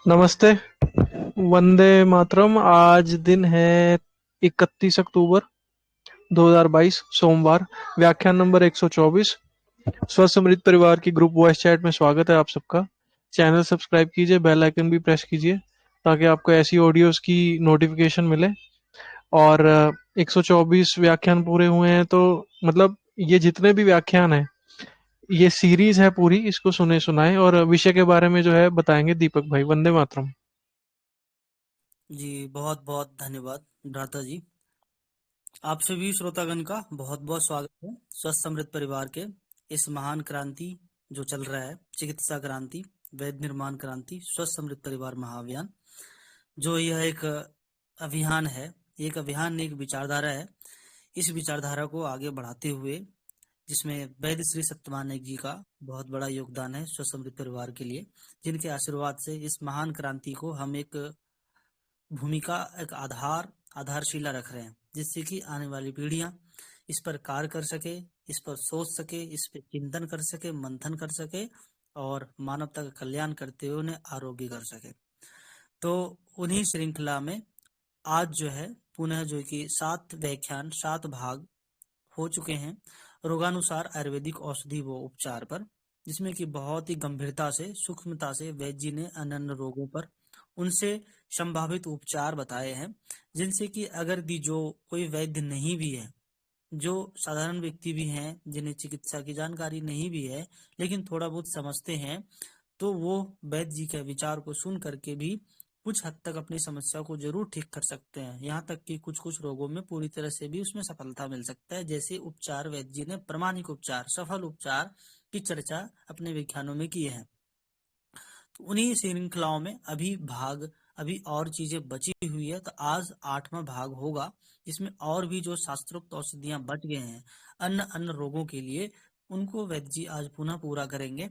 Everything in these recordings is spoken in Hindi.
नमस्ते। वंदे मातरम। आज दिन है 31 अक्टूबर 2022 सोमवार। व्याख्यान नंबर 124। स्वस्थ समृद्ध परिवार की ग्रुप वॉइस चैट में स्वागत है आप सबका। चैनल सब्सक्राइब कीजिए, बेल आइकन भी प्रेस कीजिए ताकि आपको ऐसी ऑडियोज की नोटिफिकेशन मिले। और 124 व्याख्यान पूरे हुए हैं तो मतलब ये जितने भी व्याख्यान हैं, ये सीरीज है पूरी, इसको सुने सुनाए। और विषय के बारे में जो है बताएंगे दीपक भाई। वंदे मातरम। जी बहुत बहुत धन्यवाद भ्राता जी। आप सभी श्रोतागण का बहुत बहुत स्वागत है स्वस्थ समृद्ध परिवार के इस महान क्रांति जो चल रहा है, चिकित्सा क्रांति, वैध निर्माण क्रांति, स्वस्थ समृद्ध परिवार महाअभियान। जो यह एक अभियान है, एक अभियान नहीं, एक विचारधारा है। इस विचारधारा को आगे बढ़ाते हुए, जिसमें वैद्य श्री सत्यवान नायक जी का बहुत बड़ा योगदान है स्वस्थ समृद्ध परिवार के लिए, जिनके आशीर्वाद से इस महान क्रांति को हम एक भूमिका, एक आधारशिला रख रहे हैं, जिससे कि आने वाली पीढ़ियां इस पर कार्य कर सके, इस पर सोच सके, इस पर चिंतन कर सके, मंथन कर सके और मानवता का कल्याण करते हुए उन्हें आरोग्य कर सके। तो उन्हीं श्रृंखला में आज जो है पुनः जो कि 7 व्याख्यान 7 भाग हो चुके हैं रोगानुसार आयुर्वेदिक औषधि व उपचार पर, जिसमें कि बहुत ही गंभीरता से, सूक्ष्मता से वैद्य जी ने अन्य रोगों पर उनसे संभावित उपचार बताए हैं, जिनसे कि अगर भी जो कोई वैद्य नहीं भी है, जो साधारण व्यक्ति भी हैं, जिन्हें चिकित्सा की जानकारी नहीं भी है लेकिन थोड़ा बहुत समझते हैं, तो वो वैद्य जी के विचार को सुन करके भी कुछ हद तक अपनी समस्या को जरूर ठीक कर सकते हैं। यहाँ तक कि कुछ कुछ रोगों में पूरी तरह से भी उसमें सफलता मिल सकता है। जैसे उपचार वैद्य जी ने प्रामाणिक उपचार, सफल उपचार की चर्चा अपने व्याख्यानों में की है। तो उन्हीं श्रृंखलाओं में अभी और चीजें बची हुई है। तो आज 8वां भाग होगा, जिसमें और भी जो शास्त्रोक्त औषधियां बच गए हैं अन्य अन्य रोगों के लिए, उनको वैद्य जी आज पुनः पूरा करेंगे।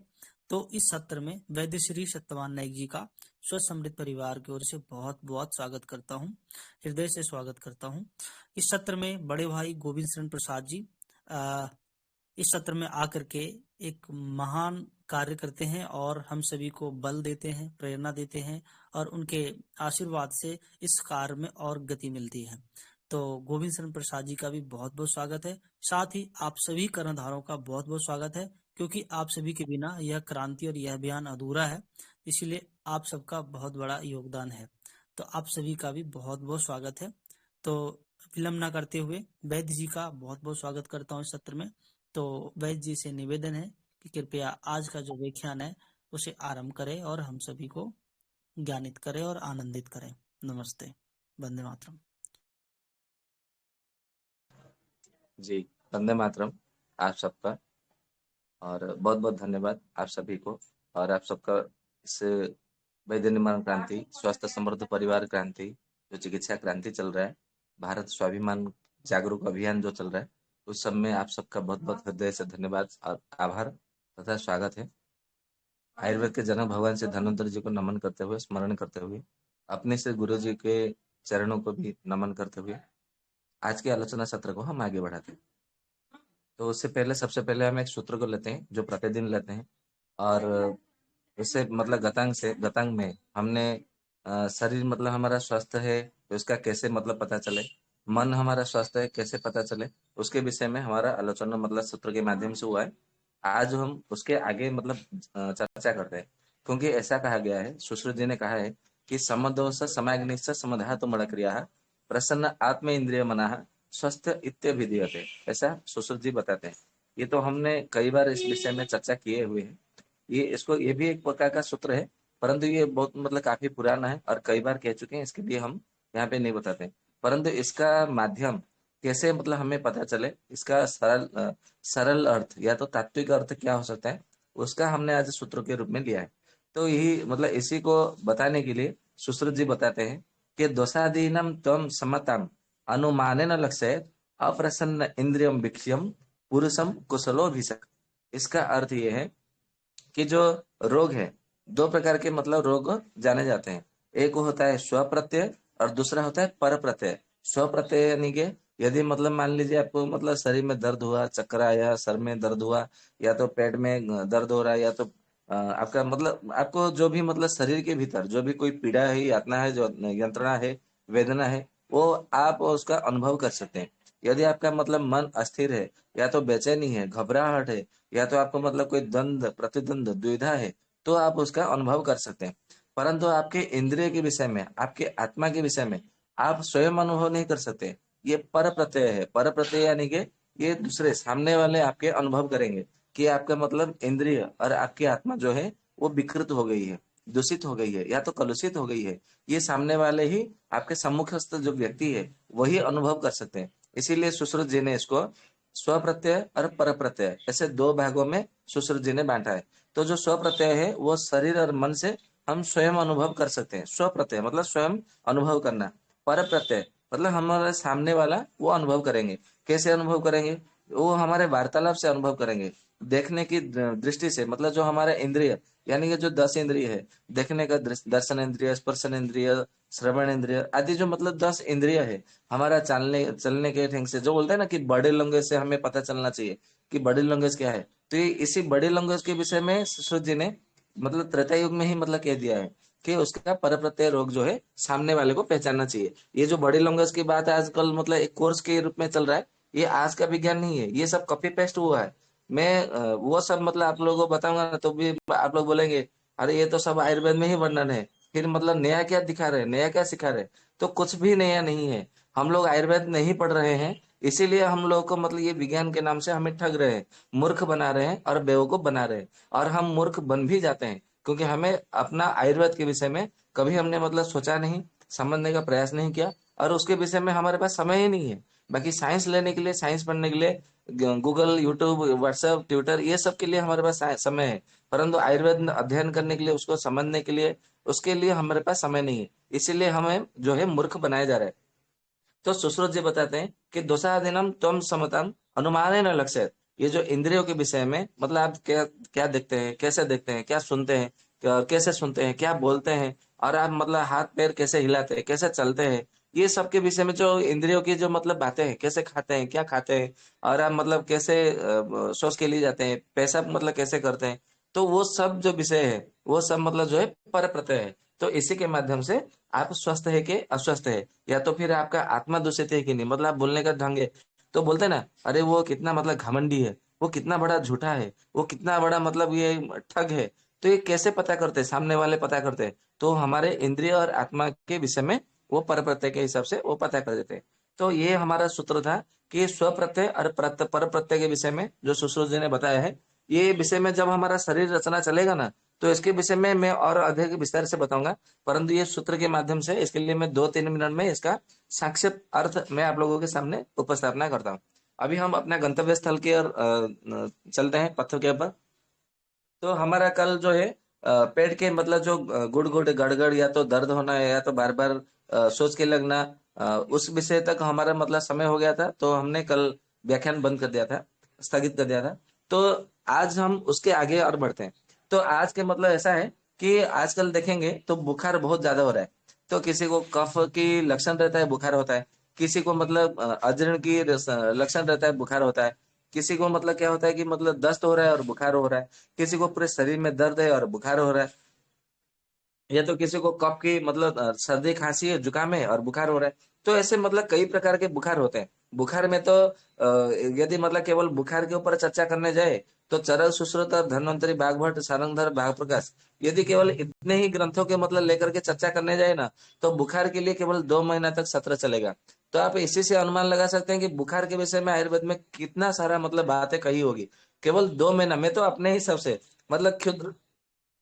तो इस सत्र में वैद्य श्री सत्यवान नायक जी का स्वस्थ समृद्ध परिवार की ओर से बहुत बहुत स्वागत करता हूँ, हृदय से स्वागत करता हूँ। इस सत्र में बड़े भाई गोविंद शरण प्रसाद जी इस सत्र में आकर के एक महान कार्य करते हैं और हम सभी को बल देते हैं, प्रेरणा देते हैं और उनके आशीर्वाद से इस कार्य में और गति मिलती है। तो गोविंद शरण प्रसाद जी का भी बहुत बहुत स्वागत है। साथ ही आप सभी कर्णधारों का बहुत बहुत स्वागत है, क्योंकि आप सभी के बिना यह क्रांति और यह अभियान अधूरा है। इसलिए आप सबका बहुत बड़ा योगदान है। तो आप सभी का भी बहुत बहुत स्वागत है। तो विलंब न करते हुए वैद्य जी का बहुत बहुत स्वागत करता हूँ इस सत्र में। तो वैद्य जी से निवेदन है कि कृपया आज का जो व्याख्यान है उसे आरंभ करें और हम सभी को ज्ञानित करें और आनंदित करें। नमस्ते। वंदे मातरम। जी, वंदे मातरम आप सबका। और बहुत बहुत धन्यवाद आप सभी को और आप सबका इस वैद्य निर्माण क्रांति, स्वस्थ समृद्ध परिवार क्रांति, जो चिकित्सा क्रांति चल रहा है, भारत स्वाभिमान जागरूक अभियान जो चल रहा है, उस सब में आप सबका बहुत बहुत हृदय से धन्यवाद और आभार तथा स्वागत है। आयुर्वेद के जनक भगवान से धन्वंतरि जी को नमन करते हुए, स्मरण करते हुए, अपने से गुरु जी के चरणों को भी नमन करते हुए आज के आलोचना सत्र को हम आगे बढ़ाते हैं। तो उससे पहले सबसे पहले हम एक सूत्र को लेते हैं जो प्रतिदिन लेते हैं, और उससे मतलब गतांग में हमने शरीर मतलब हमारा स्वस्थ है तो उसका कैसे मतलब पता चले, मन हमारा स्वस्थ है कैसे पता चले, उसके विषय में हमारा आलोचना मतलब सूत्र के माध्यम से हुआ है। आज हम उसके आगे मतलब चर्चा करते हैं, क्योंकि ऐसा कहा गया है, सुश्रुत जी ने कहा है कि समदोष समाग्निश्च समधातु मणक्रिया प्रसन्न आत्म इंद्रिय मना स्वस्थ इत्यभिधीयते, ऐसा सुश्रुत जी बताते हैं। ये तो हमने कई बार इस विषय में चर्चा किए हुए हैं। ये भी एक प्रकार का सूत्र है, परंतु ये बहुत मतलब काफी पुराना है और कई बार कह चुके हैं, इसके लिए हम यहाँ पे नहीं बताते हैं। परंतु इसका माध्यम कैसे मतलब हमें पता चले, इसका सरल अर्थ या तो तात्विक अर्थ क्या हो सकता है, उसका हमने आज सूत्र के रूप में लिया है। तो यही मतलब इसी को बताने के लिए सुश्रुत जी बताते हैं कि दोषादीनम तम समताम अनुमानेन लक्ष्य अप्रसन्न इंद्रियम भिक्ष्यम पुरुषम कुशलोभिषक। इसका अर्थ ये है कि जो रोग है, दो प्रकार के मतलब रोग जाने जाते हैं। एक होता है स्वप्रत्यय और दूसरा होता है पर प्रत्यय। स्वप्रत्यय यानी कि यदि मतलब मान लीजिए आपको मतलब शरीर में दर्द हुआ, चक्कर आया, सर में दर्द हुआ, या तो पेट में दर्द हो रहा है, या तो आपका मतलब आपको जो भी मतलब शरीर के भीतर जो भी कोई पीड़ा है, यातना है, जो यंत्रणा है, वेदना है, वो आप उसका अनुभव कर सकते हैं। यदि आपका मतलब मन अस्थिर है, या तो बेचैनी है, घबराहट है, या तो आपको मतलब कोई द्वंद प्रतिद्वंद दुविधा है, तो आप उसका अनुभव कर सकते हैं। परंतु आपके इंद्रिय के विषय में, आपके आत्मा के विषय में आप स्वयं अनुभव नहीं कर सकते। ये पर प्रत्यय है। पर प्रत्यय यानी कि ये दूसरे सामने वाले आपके अनुभव करेंगे कि आपका मतलब इंद्रिय और आपकी आत्मा जो है वो विकृत हो गई है, दूषित हो गई है, या तो कलुषित हो गई है। ये सामने वाले ही आपके सम्मुखस्थ जो व्यक्ति है वही अनुभव कर सकते हैं। इसीलिए सुश्रुत जी ने इसको स्व प्रत्यय और पर प्रत्यय ऐसे दो भागों में सुश्रुत जी ने बांटा है। तो जो स्व प्रत्यय है वो शरीर और मन से हम स्वयं अनुभव कर सकते हैं। स्व प्रत्यय मतलब स्वयं अनुभव करना। पर प्रत्यय मतलब हमारे सामने वाला वो अनुभव करेंगे। कैसे अनुभव करेंगे? वो हमारे वार्तालाप से अनुभव करेंगे। देखने की दृष्टि से, मतलब जो हमारे इंद्रिय यानी कि जो 10 इंद्रिय है, देखने का दर्शन इंद्रिय, स्पर्शन इंद्रिय, श्रवण इंद्रिय आदि, जो मतलब 10 इंद्रिय है, हमारा चलने चलने के ढंग से जो बोलते हैं ना कि बॉडी लैंग्वेज से हमें पता चलना चाहिए कि बॉडी लैंग्वेज क्या है। तो ये इसी बॉडी लैंग्वेज के विषय में सुश्रुत जी ने मतलब त्रेता युग में ही मतलब कह दिया है कि उसका पर प्रत्यय रोग जो है सामने वाले को पहचानना चाहिए। ये जो बॉडी लैंग्वेज की बात है आजकल मतलब एक कोर्स के रूप में चल रहा है, ये आज का विज्ञान नहीं है, ये सब कॉपी पेस्ट हुआ है। मैं वो सब मतलब आप लोगों को बताऊंगा ना तो भी आप लोग बोलेंगे अरे ये तो सब आयुर्वेद में ही वर्णन है, फिर मतलब नया क्या दिखा रहे हैं, नया क्या सिखा रहे हैं? तो कुछ भी नया नहीं है। हम लोग आयुर्वेद नहीं पढ़ रहे हैं, इसीलिए हम लोग को मतलब ये विज्ञान के नाम से हमें ठग रहे हैं, मूर्ख बना रहे हैं और बेवकूफ बना रहे हैं। और हम मूर्ख बन भी जाते हैं क्योंकि हमें अपना आयुर्वेद के विषय में कभी हमने मतलब सोचा नहीं, समझने का प्रयास नहीं किया, और उसके विषय में हमारे पास समय ही नहीं है। बाकी साइंस लेने के लिए, साइंस पढ़ने के लिए गूगल, यूट्यूब, व्हाट्सएप, ट्विटर ये सब के लिए हमारे पास समय है, परंतु आयुर्वेद अध्ययन करने के लिए, उसको समझने के लिए, उसके लिए हमारे पास समय नहीं है। इसीलिए हमें जो है मूर्ख बनाया जा रहा है। तो सुश्रुत जी बताते हैं कि दोषाधीनम त्वम समतम अनुमानेन लक्ष्यते। ये जो इंद्रियों के विषय में मतलब आप क्या क्या देखते हैं, कैसे देखते हैं, क्या सुनते हैं, कैसे सुनते हैं, क्या बोलते हैं, और आप मतलब हाथ पैर कैसे हिलाते हैं, कैसे चलते हैं, ये सब के विषय में जो इंद्रियों की जो मतलब बातें हैं, कैसे खाते हैं, क्या खाते हैं, और आप मतलब कैसे शौच के लिए जाते हैं, पैसा मतलब कैसे करते हैं, तो वो सब जो विषय है वो सब मतलब जो है पर प्रत्यय है। तो इसी के माध्यम से आप स्वस्थ है कि अस्वस्थ है, या तो फिर आपका आत्मा दूषित है कि नहीं, मतलब आप बोलने का ढंग है। तो बोलते हैं ना अरे वो कितना मतलब घमंडी है, वो कितना बड़ा झूठा है, वो कितना बड़ा मतलब ये ठग है। तो ये कैसे पता करते हैं? सामने वाले पता करते हैं। तो हमारे इंद्रिय और आत्मा के विषय में वो पर प्रत्यय के हिसाब से वो पता कर देते हैं। तो ये हमारा सूत्र था कि स्व प्रत्यय और पर प्रत्यय के विषय में जो सुश्रुत जी ने बताया है, ये विषय में जब हमारा शरीर रचना चलेगा ना, तो इसके विषय में मैं और अधिक विस्तार से बताऊंगा। परंतु ये सूत्र के माध्यम से इसके लिए मैं 2-3 मिनट में इसका संक्षिप्त अर्थ मैं आप लोगों के सामने उपस्थापना करता हूँ। अभी हम अपना गंतव्य स्थल की ओर चलते हैं, पत्थर के ऊपर। तो हमारा कल जो है पेट के मतलब जो गुड़ गुड़ गड़गड़, या तो दर्द होना है, या तो बार बार सोच के लगना, उस विषय तक हमारा मतलब समय हो गया था। तो हमने कल व्याख्यान बंद कर दिया था, स्थगित कर दिया था। तो आज हम उसके आगे और बढ़ते हैं। तो आज के मतलब ऐसा है कि आजकल देखेंगे तो बुखार बहुत ज्यादा हो रहा है। तो किसी को कफ की लक्षण रहता है, बुखार होता है। किसी को मतलब अजीर्ण की लक्षण रहता है, बुखार होता है। किसी को मतलब क्या होता है कि मतलब दस्त हो रहा है और बुखार हो रहा है। किसी को पूरे शरीर में दर्द है और बुखार हो रहा है। या तो किसी को कफ की मतलब सर्दी खांसी है, जुकाम है और बुखार हो रहा है। तो ऐसे मतलब कई प्रकार के बुखार होते हैं। बुखार में तो यदि मतलब केवल बुखार के ऊपर चर्चा करने जाए तो चरक, सुश्रुत और धन्वंतरी, बागभट्ट, सारंगधर, बाग प्रकाश, यदि केवल इतने ही ग्रंथों के मतलब लेकर के चर्चा करने जाए ना, तो बुखार के लिए केवल 2 महीना तक सत्र चलेगा। तो आप इसी से अनुमान लगा सकते हैं कि बुखार के विषय में आयुर्वेद में कितना सारा मतलब बातें कही होगी केवल 2 महीना में। तो अपने हिसाब से मतलब क्षुद्र,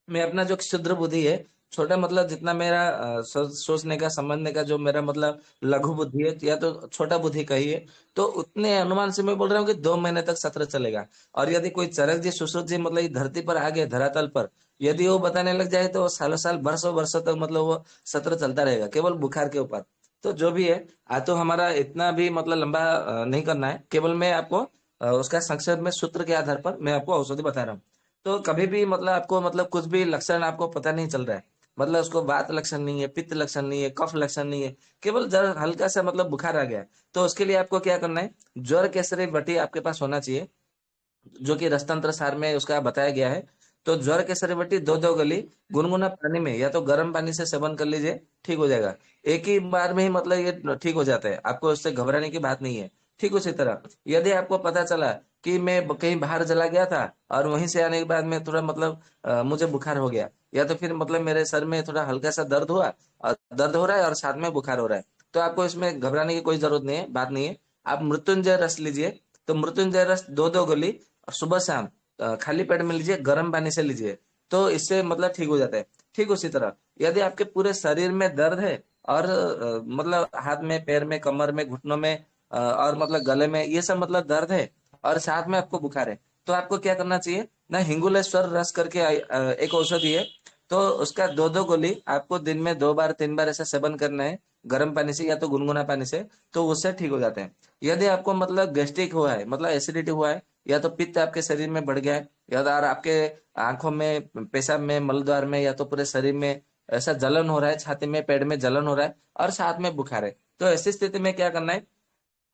मैं अपना जो क्षुद्र बुद्धि है, छोटा मतलब जितना मेरा सोचने का, समझने का जो मेरा मतलब लघु बुद्धि है, या तो छोटा बुद्धि कहिए, तो उतने अनुमान से मैं बोल रहा हूँ कि 2 महीने तक सत्र चलेगा। और यदि कोई चरक जी, सुश्रुत जी मतलब ये धरती पर आ गए, धरातल पर, यदि वो बताने लग जाए तो सालों साल, वर्षों वर्षों तक मतलब वो सत्र चलता रहेगा केवल बुखार के ऊपर। तो जो भी है, आज तो हमारा इतना भी मतलब लंबा नहीं करना है, केवल मैं आपको उसका संक्षेप में सूत्र के आधार पर मैं आपको औषधि बता रहा हूँ। तो कभी भी मतलब आपको मतलब कुछ भी लक्षण आपको पता नहीं चल रहा है, मतलब उसको वात लक्षण नहीं है, पित्त लक्षण नहीं है, कफ लक्षण नहीं है, केवल जरा हल्का सा मतलब बुखार आ गया है, तो उसके लिए आपको क्या करना है? ज्वर केसरी बटी आपके पास होना चाहिए, जो कि रसतंत्र सार में उसका बताया गया है। तो ज्वर के सरीवटी 2-2 गोली गुनगुना पानी में या तो गर्म पानी से सेवन कर लीजिए, ठीक हो जाएगा। एक ही बार में ही मतलब ये ठीक हो जाता है, आपको उससे घबराने की बात नहीं है। ठीक उसी तरह यदि आपको पता चला कि मैं कहीं बाहर चला गया था और वहीं से आने के बाद में थोड़ा मतलब मुझे बुखार हो गया, या तो फिर मतलब मेरे सर में थोड़ा हल्का सा दर्द हुआ और दर्द हो रहा है और साथ में बुखार हो रहा है, तो आपको इसमें घबराने की कोई जरूरत नहीं है, बात नहीं है। आप मृत्युंजय रस लीजिए। तो मृत्युंजय रस 2-2 गोली सुबह शाम खाली पेट में लीजिए, गर्म पानी से लीजिए, तो इससे मतलब ठीक हो जाता है। ठीक उसी तरह यदि आपके पूरे शरीर में दर्द है और मतलब हाथ में, पैर में, कमर में, घुटनों में और मतलब गले में ये सब मतलब दर्द है और साथ में आपको बुखार है, तो आपको क्या करना चाहिए ना, हिंगुलेश्वर रस करके एक औषधि है, तो उसका 2-2 गोली आपको दिन में 2 बार 3 बार ऐसा सेवन करना है, गर्म पानी से या तो गुनगुना पानी से, तो उससे ठीक हो जाते हैं। यदि आपको मतलब गैस्ट्रिक हुआ है, मतलब एसिडिटी हुआ है, या तो पित्त आपके शरीर में बढ़ गया है, या तो आपके आंखों में, पेशाब में, मलद्वार में या तो पूरे शरीर में ऐसा जलन हो रहा है, छाती में, पेट में जलन हो रहा है और साथ में बुखार है, तो ऐसी स्थिति में क्या करना है,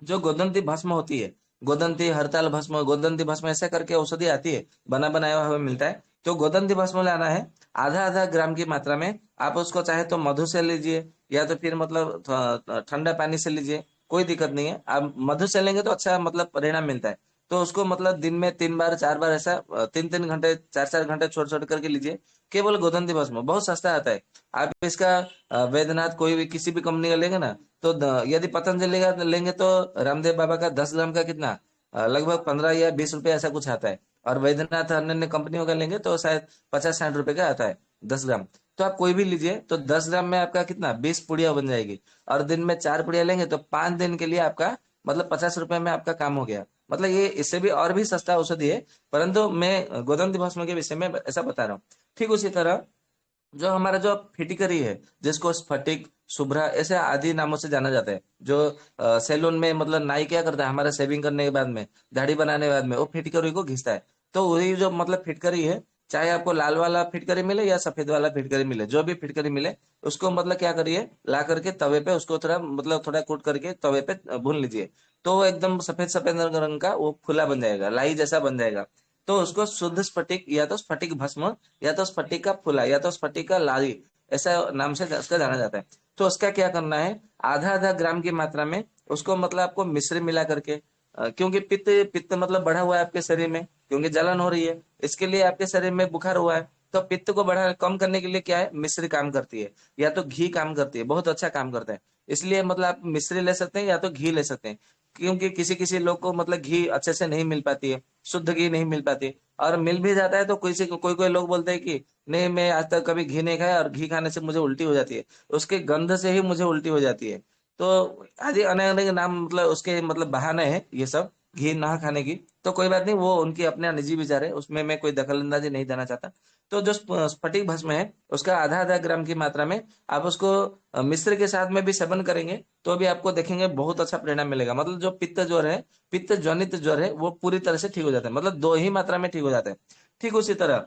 जो गोदंती भस्म होती है, गोदंती हरताल भस्म, गोदंती भस्म ऐसे करके औषधि आती है, बना बनाया हुआ मिलता है, तो गोदंती भस्म लाना है आधा आधा ग्राम की मात्रा में। आप उसको चाहे तो मधु से लीजिए या तो फिर मतलब ठंडा पानी से लीजिए, कोई दिक्कत नहीं है। आप मधु से लेंगे तो अच्छा मतलब परिणाम मिलता है, तो उसको मतलब दिन में 3 बार 4 बार ऐसा 3-3 घंटे 4-4 घंटे छोड़ छोड़ करके लीजिए। केवल गोदंती भस्म बहुत सस्ता आता है। आप इसका वैद्यनाथ कोई भी किसी भी कंपनी का लेंगे ना, तो यदि पतंजलि का लेंगे तो रामदेव बाबा का 10 ग्राम का कितना लगभग 15 या 20 रुपए ऐसा कुछ आता है, और वैद्यनाथ अन्य अन्य कंपनियों का लेंगे तो शायद 50-60 रुपए का आता है 10 ग्राम। तो आप कोई भी लीजिए, तो 10 ग्राम में आपका कितना 20 पुड़िया बन जाएगी, और दिन में 4 पुड़िया लेंगे तो 5 दिन के लिए आपका मतलब 50 रुपए में आपका काम हो गया। मतलब ये इससे भी और भी सस्ता औषधि है, परंतु मैं गोदंती भस्म के विषय में ऐसा बता रहा हूँ। ठीक उसी तरह जो हमारा जो फिटिकरी है, जिसको स्फटिक, शुभ्रा ऐसे आदि नामों से जाना जाता है, जो सैलून में मतलब नाई क्या करता है, हमारा शेविंग करने के बाद में, दाढ़ी बनाने के बाद में वो फिटकरी को घिसता है, तो वही जो मतलब फिटकरी है, चाहे आपको लाल वाला फिटकरी मिले या सफेद वाला फिटकरी मिले, जो भी फिटकरी मिले उसको मतलब क्या करिए, ला करके तवे पे उसको थोड़ा मतलब थोड़ा कूट करके तवे पे भून लीजिए, तो वो एकदम सफेद सफेद रंग का वो फुला बन जाएगा, लाई जैसा बन जाएगा। तो उसको शुद्ध स्फटिक या तो स्फटिक भस्म या तो स्फटिक का फुला या तो स्फटिक का लाली ऐसा नाम से उसका जाना जाता है। तो उसका क्या करना है, आधा आधा ग्राम की मात्रा में उसको मतलब आपको मिश्री मिला करके, क्योंकि पित्त पित्त मतलब बढ़ा हुआ है आपके शरीर में, क्योंकि जलन हो रही है, इसके लिए आपके शरीर में बुखार हुआ है, तो पित्त को बढ़ा कम करने के लिए क्या है, मिश्री काम करती है, या तो घी काम करती है, बहुत अच्छा काम करता है। इसलिए मतलब आप मिश्री ले सकते हैं या तो घी ले सकते हैं, क्योंकि किसी किसी लोग को मतलब घी अच्छे से नहीं मिल पाती है, शुद्ध घी नहीं मिल पाती, और मिल भी जाता है तो कोई कोई लोग बोलते हैं कि नहीं मैं आज तक कभी घी नहीं खाया और घी खाने से मुझे उल्टी हो जाती है, उसके गंध से ही मुझे उल्टी हो जाती है। तो आदि अनेक अनेक नाम मतलब उसके मतलब बहाने हैं ये सब घी ना खाने की, तो कोई बात नहीं, वो उनकी अपने निजी विचार है, उसमें मैं कोई दखल अंदाजी नहीं देना चाहता। तो जो स्फटिक भस्म है उसका आधा आधा ग्राम की मात्रा में आप उसको मिश्र के साथ में भी सेवन करेंगे, तो भी आपको देखेंगे बहुत अच्छा परिणाम मिलेगा। मतलब जो पित्त ज्वर है, पित्त जनित ज्वर है, वो पूरी तरह से ठीक हो जाता है, मतलब 2 ही मात्रा में ठीक हो जाता है। ठीक उसी तरह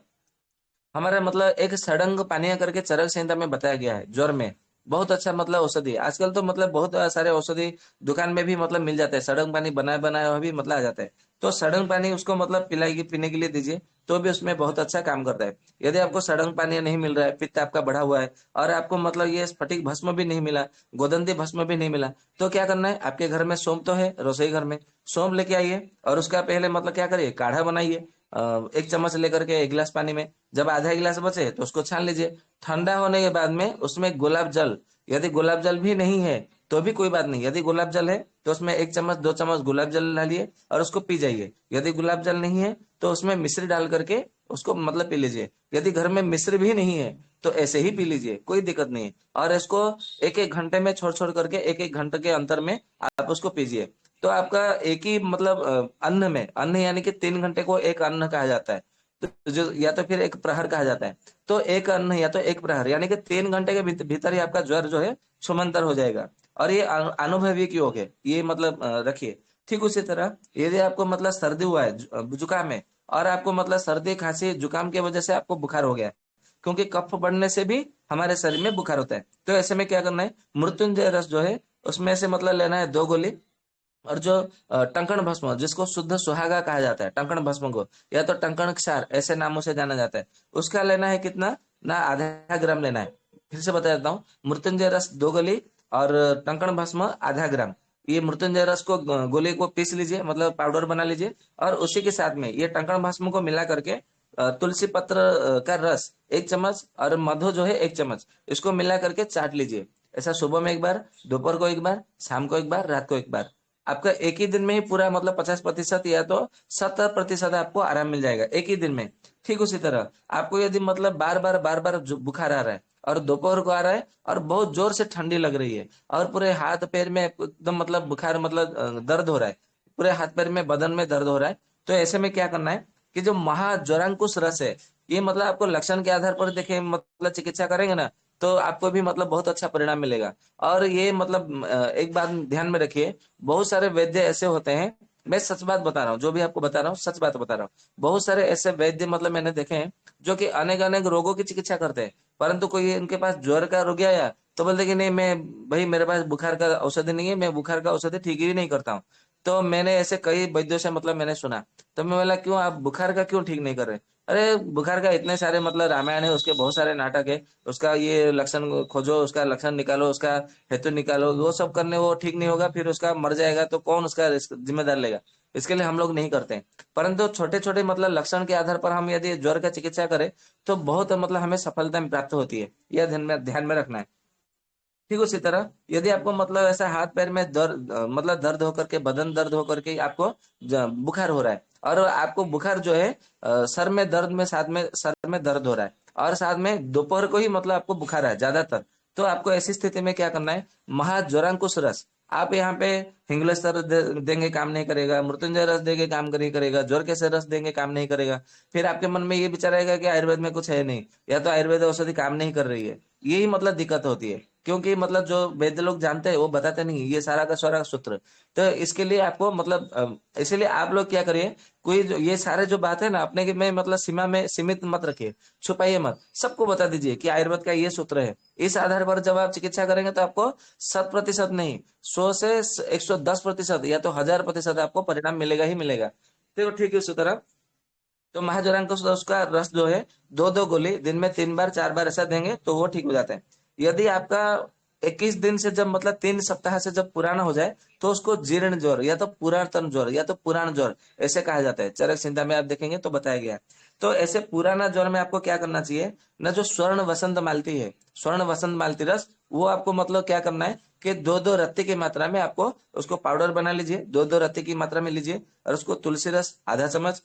हमारा मतलब एक सड़ंग पानिया करके चरक संहिता में बताया गया है ज्वर में, बहुत अच्छा मतलब औषधि है। आजकल तो मतलब बहुत सारे औषधि दुकान में भी मतलब मिल जाते हैं, सड़ंग पानी बनाया बनाया हुआ भी मतलब आ जाता है, तो सड़ंग पानी उसको मतलब पिलाइए, पीने के लिए दीजिए, तो भी उसमें बहुत अच्छा काम करता है। यदि आपको सड़ंग पानी नहीं मिल रहा है, पित्त आपका बढ़ा हुआ है और आपको मतलब ये स्फटिक भस्म भी नहीं मिला, गोदंती भस्म भी नहीं मिला, तो क्या करना है, आपके घर में सौंफ तो है, रसोई घर में सौंफ लेके आइए और उसका पहले मतलब क्या करिए, काढ़ा बनाइए, 1 चम्मच लेकर के 1 गिलास पानी में, जब आधा गिलास बचे तो उसको छान लीजिए। ठंडा होने के बाद में उसमें गुलाब जल, यदि गुलाब जल भी नहीं है तो भी कोई बात नहीं, यदि गुलाब जल है तो उसमें 1 चम्मच 2 चम्मच गुलाब जल डालिए और उसको पी जाइए। यदि गुलाब जल नहीं है तो उसमें मिश्री डाल करके उसको मतलब पी लीजिए। यदि घर में मिश्री भी नहीं है तो ऐसे ही पी लीजिए, कोई दिक्कत नहीं है। और इसको 1-1 घंटे में छोड़ छोड़ करके 1-1 घंटे के अंतर में आप उसको पीजिए, तो आपका एक ही मतलब अन्न में, अन्न यानी कि 3 घंटे को एक अन्न कहा जाता है, तो जो या तो फिर एक प्रहर कहा जाता है, तो एक अन्न या तो एक प्रहर यानी कि 3 घंटे के भीतर ही आपका ज्वर जो है छुमंतर हो जाएगा। और ये अनुभवी की योग है, ये मतलब रखिए। ठीक उसी तरह यदि आपको मतलब सर्दी हुआ है, जुकाम है, और आपको मतलब सर्दी खांसी जुकाम की वजह से आपको बुखार हो गया है, क्योंकि कफ बढ़ने से भी हमारे शरीर में बुखार होता है, तो ऐसे में क्या करना है, मृत्युंजय रस जो है उसमें से मतलब लेना है 2 गोली, और जो टंकण भस्म जिसको शुद्ध सुहागा कहा जाता है, टंकण भस्म को या तो टंकण क्षार ऐसे नामों से जाना जाता है, उसका लेना है कितना ना, आधा ग्राम लेना है। फिर से बता देता हूँ, मृत्युंजय रस 2 गोली और टंकण भस्म आधा ग्राम। ये मृत्युंजय रस को गोली को पीस लीजिए, मतलब पाउडर बना लीजिए, और उसी के साथ में ये टंकण भस्म को मिला करके तुलसी पत्र का रस 1 चम्मच और मधु जो है 1 चम्मच, इसको मिला करके चाट लीजिए। ऐसा सुबह में एक बार, दोपहर को एक बार, शाम को एक बार, रात को एक बार। आपका एक ही दिन में ही पूरा मतलब 50% या तो 70% आपको आराम मिल जाएगा एक ही दिन में। ठीक उसी तरह आपको यदि मतलब बार बार बुखार आ रहा है और दोपहर को आ रहा है और बहुत जोर से ठंडी लग रही है और पूरे हाथ पैर में एकदम मतलब बुखार मतलब दर्द हो रहा है, पूरे हाथ पैर में बदन में दर्द हो रहा है, तो ऐसे में क्या करना है कि जो महाज्वरांकुश रस है, ये मतलब आपको लक्षण के आधार पर देखे मतलब चिकित्सा करेंगे ना, तो आपको भी मतलब बहुत अच्छा परिणाम मिलेगा। और ये मतलब एक बात ध्यान में रखिए, बहुत सारे वैद्य ऐसे होते हैं, मैं सच बात बता रहा हूँ, जो भी आपको बता रहा हूँ सच बात बता रहा हूँ। बहुत सारे ऐसे वैद्य मतलब मैंने देखे हैं जो कि अनेक अनेक रोगों की चिकित्सा करते हैं, परंतु कोई उनके पास ज्वर का रोगी आया तो बोलते कि नहीं मैं भाई मेरे पास बुखार का औषधि नहीं है, मैं बुखार का औषधि ठीक ही नहीं करता हूँ। तो मैंने ऐसे कई वैद्यों से मतलब मैंने सुना, तो मैं बोला क्यों आप बुखार का क्यों ठीक नहीं कर रहे? अरे बुखार का इतने सारे मतलब रामायण है, उसके बहुत सारे नाटक है, उसका ये लक्षण खोजो, उसका लक्षण निकालो, उसका हेतु निकालो, वो सब करने वो ठीक नहीं होगा, फिर उसका मर जाएगा तो कौन उसका जिम्मेदार लेगा? इसके लिए हम लोग नहीं करते हैं। परंतु छोटे छोटे मतलब लक्षण के आधार पर हम यदि ज्वर का चिकित्सा करें तो बहुत मतलब हमें सफलता प्राप्त होती है, यह ध्यान में रखना है। ठीक उसी तरह यदि आपको मतलब ऐसा हाथ पैर में दर्द मतलब दर्द होकर के, बदन दर्द होकर के आपको बुखार हो रहा है, और आपको बुखार जो है सर में दर्द में, साथ में सर में दर्द हो रहा है, और साथ में दोपहर को ही मतलब आपको बुखार है ज्यादातर, तो आपको ऐसी स्थिति में क्या करना है, महाज्वरांकुश रस आप यहाँ पे हिंगलेश्वर देंगे काम नहीं करेगा, मृत्युंजय रस देंगे काम नहीं करेगा, ज्वर के से रस देंगे काम नहीं करेगा। फिर आपके मन में ये विचार आएगा कि आयुर्वेद में कुछ है नहीं, या तो आयुर्वेद औषधि काम नहीं कर रही है, यही मतलब दिक्कत होती है। क्योंकि मतलब जो वैद्य लोग जानते हैं वो बताते नहीं ये सारा का सारा सूत्र। तो इसके लिए आपको मतलब इसलिए आप लोग क्या करिए, कोई जो ये सारे जो बात है ना अपने के में मतलब सीमा में सीमित मत रखिए, छुपाइए मत, सबको बता दीजिए कि आयुर्वेद का ये सूत्र है। इस आधार पर जब आप चिकित्सा करेंगे तो आपको 100% नहीं, 100 से 110% या तो 1000% आपको परिणाम मिलेगा ही मिलेगा। देखो ठीक है उसी तरह, तो महाजोरांक उसका रस जो है 2-2 गोली दिन में 3 बार 4 बार ऐसा देंगे तो वो ठीक हो जाता है। यदि आपका 21 दिन से जब मतलब 3 सप्ताह से जब पुराना हो जाए तो उसको जीर्ण ज्वर या तो पुरातन ज्वर या तो पुराण ज्वर ऐसे कहा जाता है। चरक संहिता में आप देखेंगे तो बताया गया है। तो ऐसे पुराना ज्वर में आपको क्या करना चाहिए ना, जो स्वर्ण वसंत मालती है, स्वर्ण वसंत मालती रस, वो आपको मतलब क्या करना है कि 2-2 रत्ती की मात्रा में आपको उसको पाउडर बना लीजिए, 2-2 रत्ती की मात्रा में लीजिए, और उसको तुलसी रस आधा 1 चम्मच,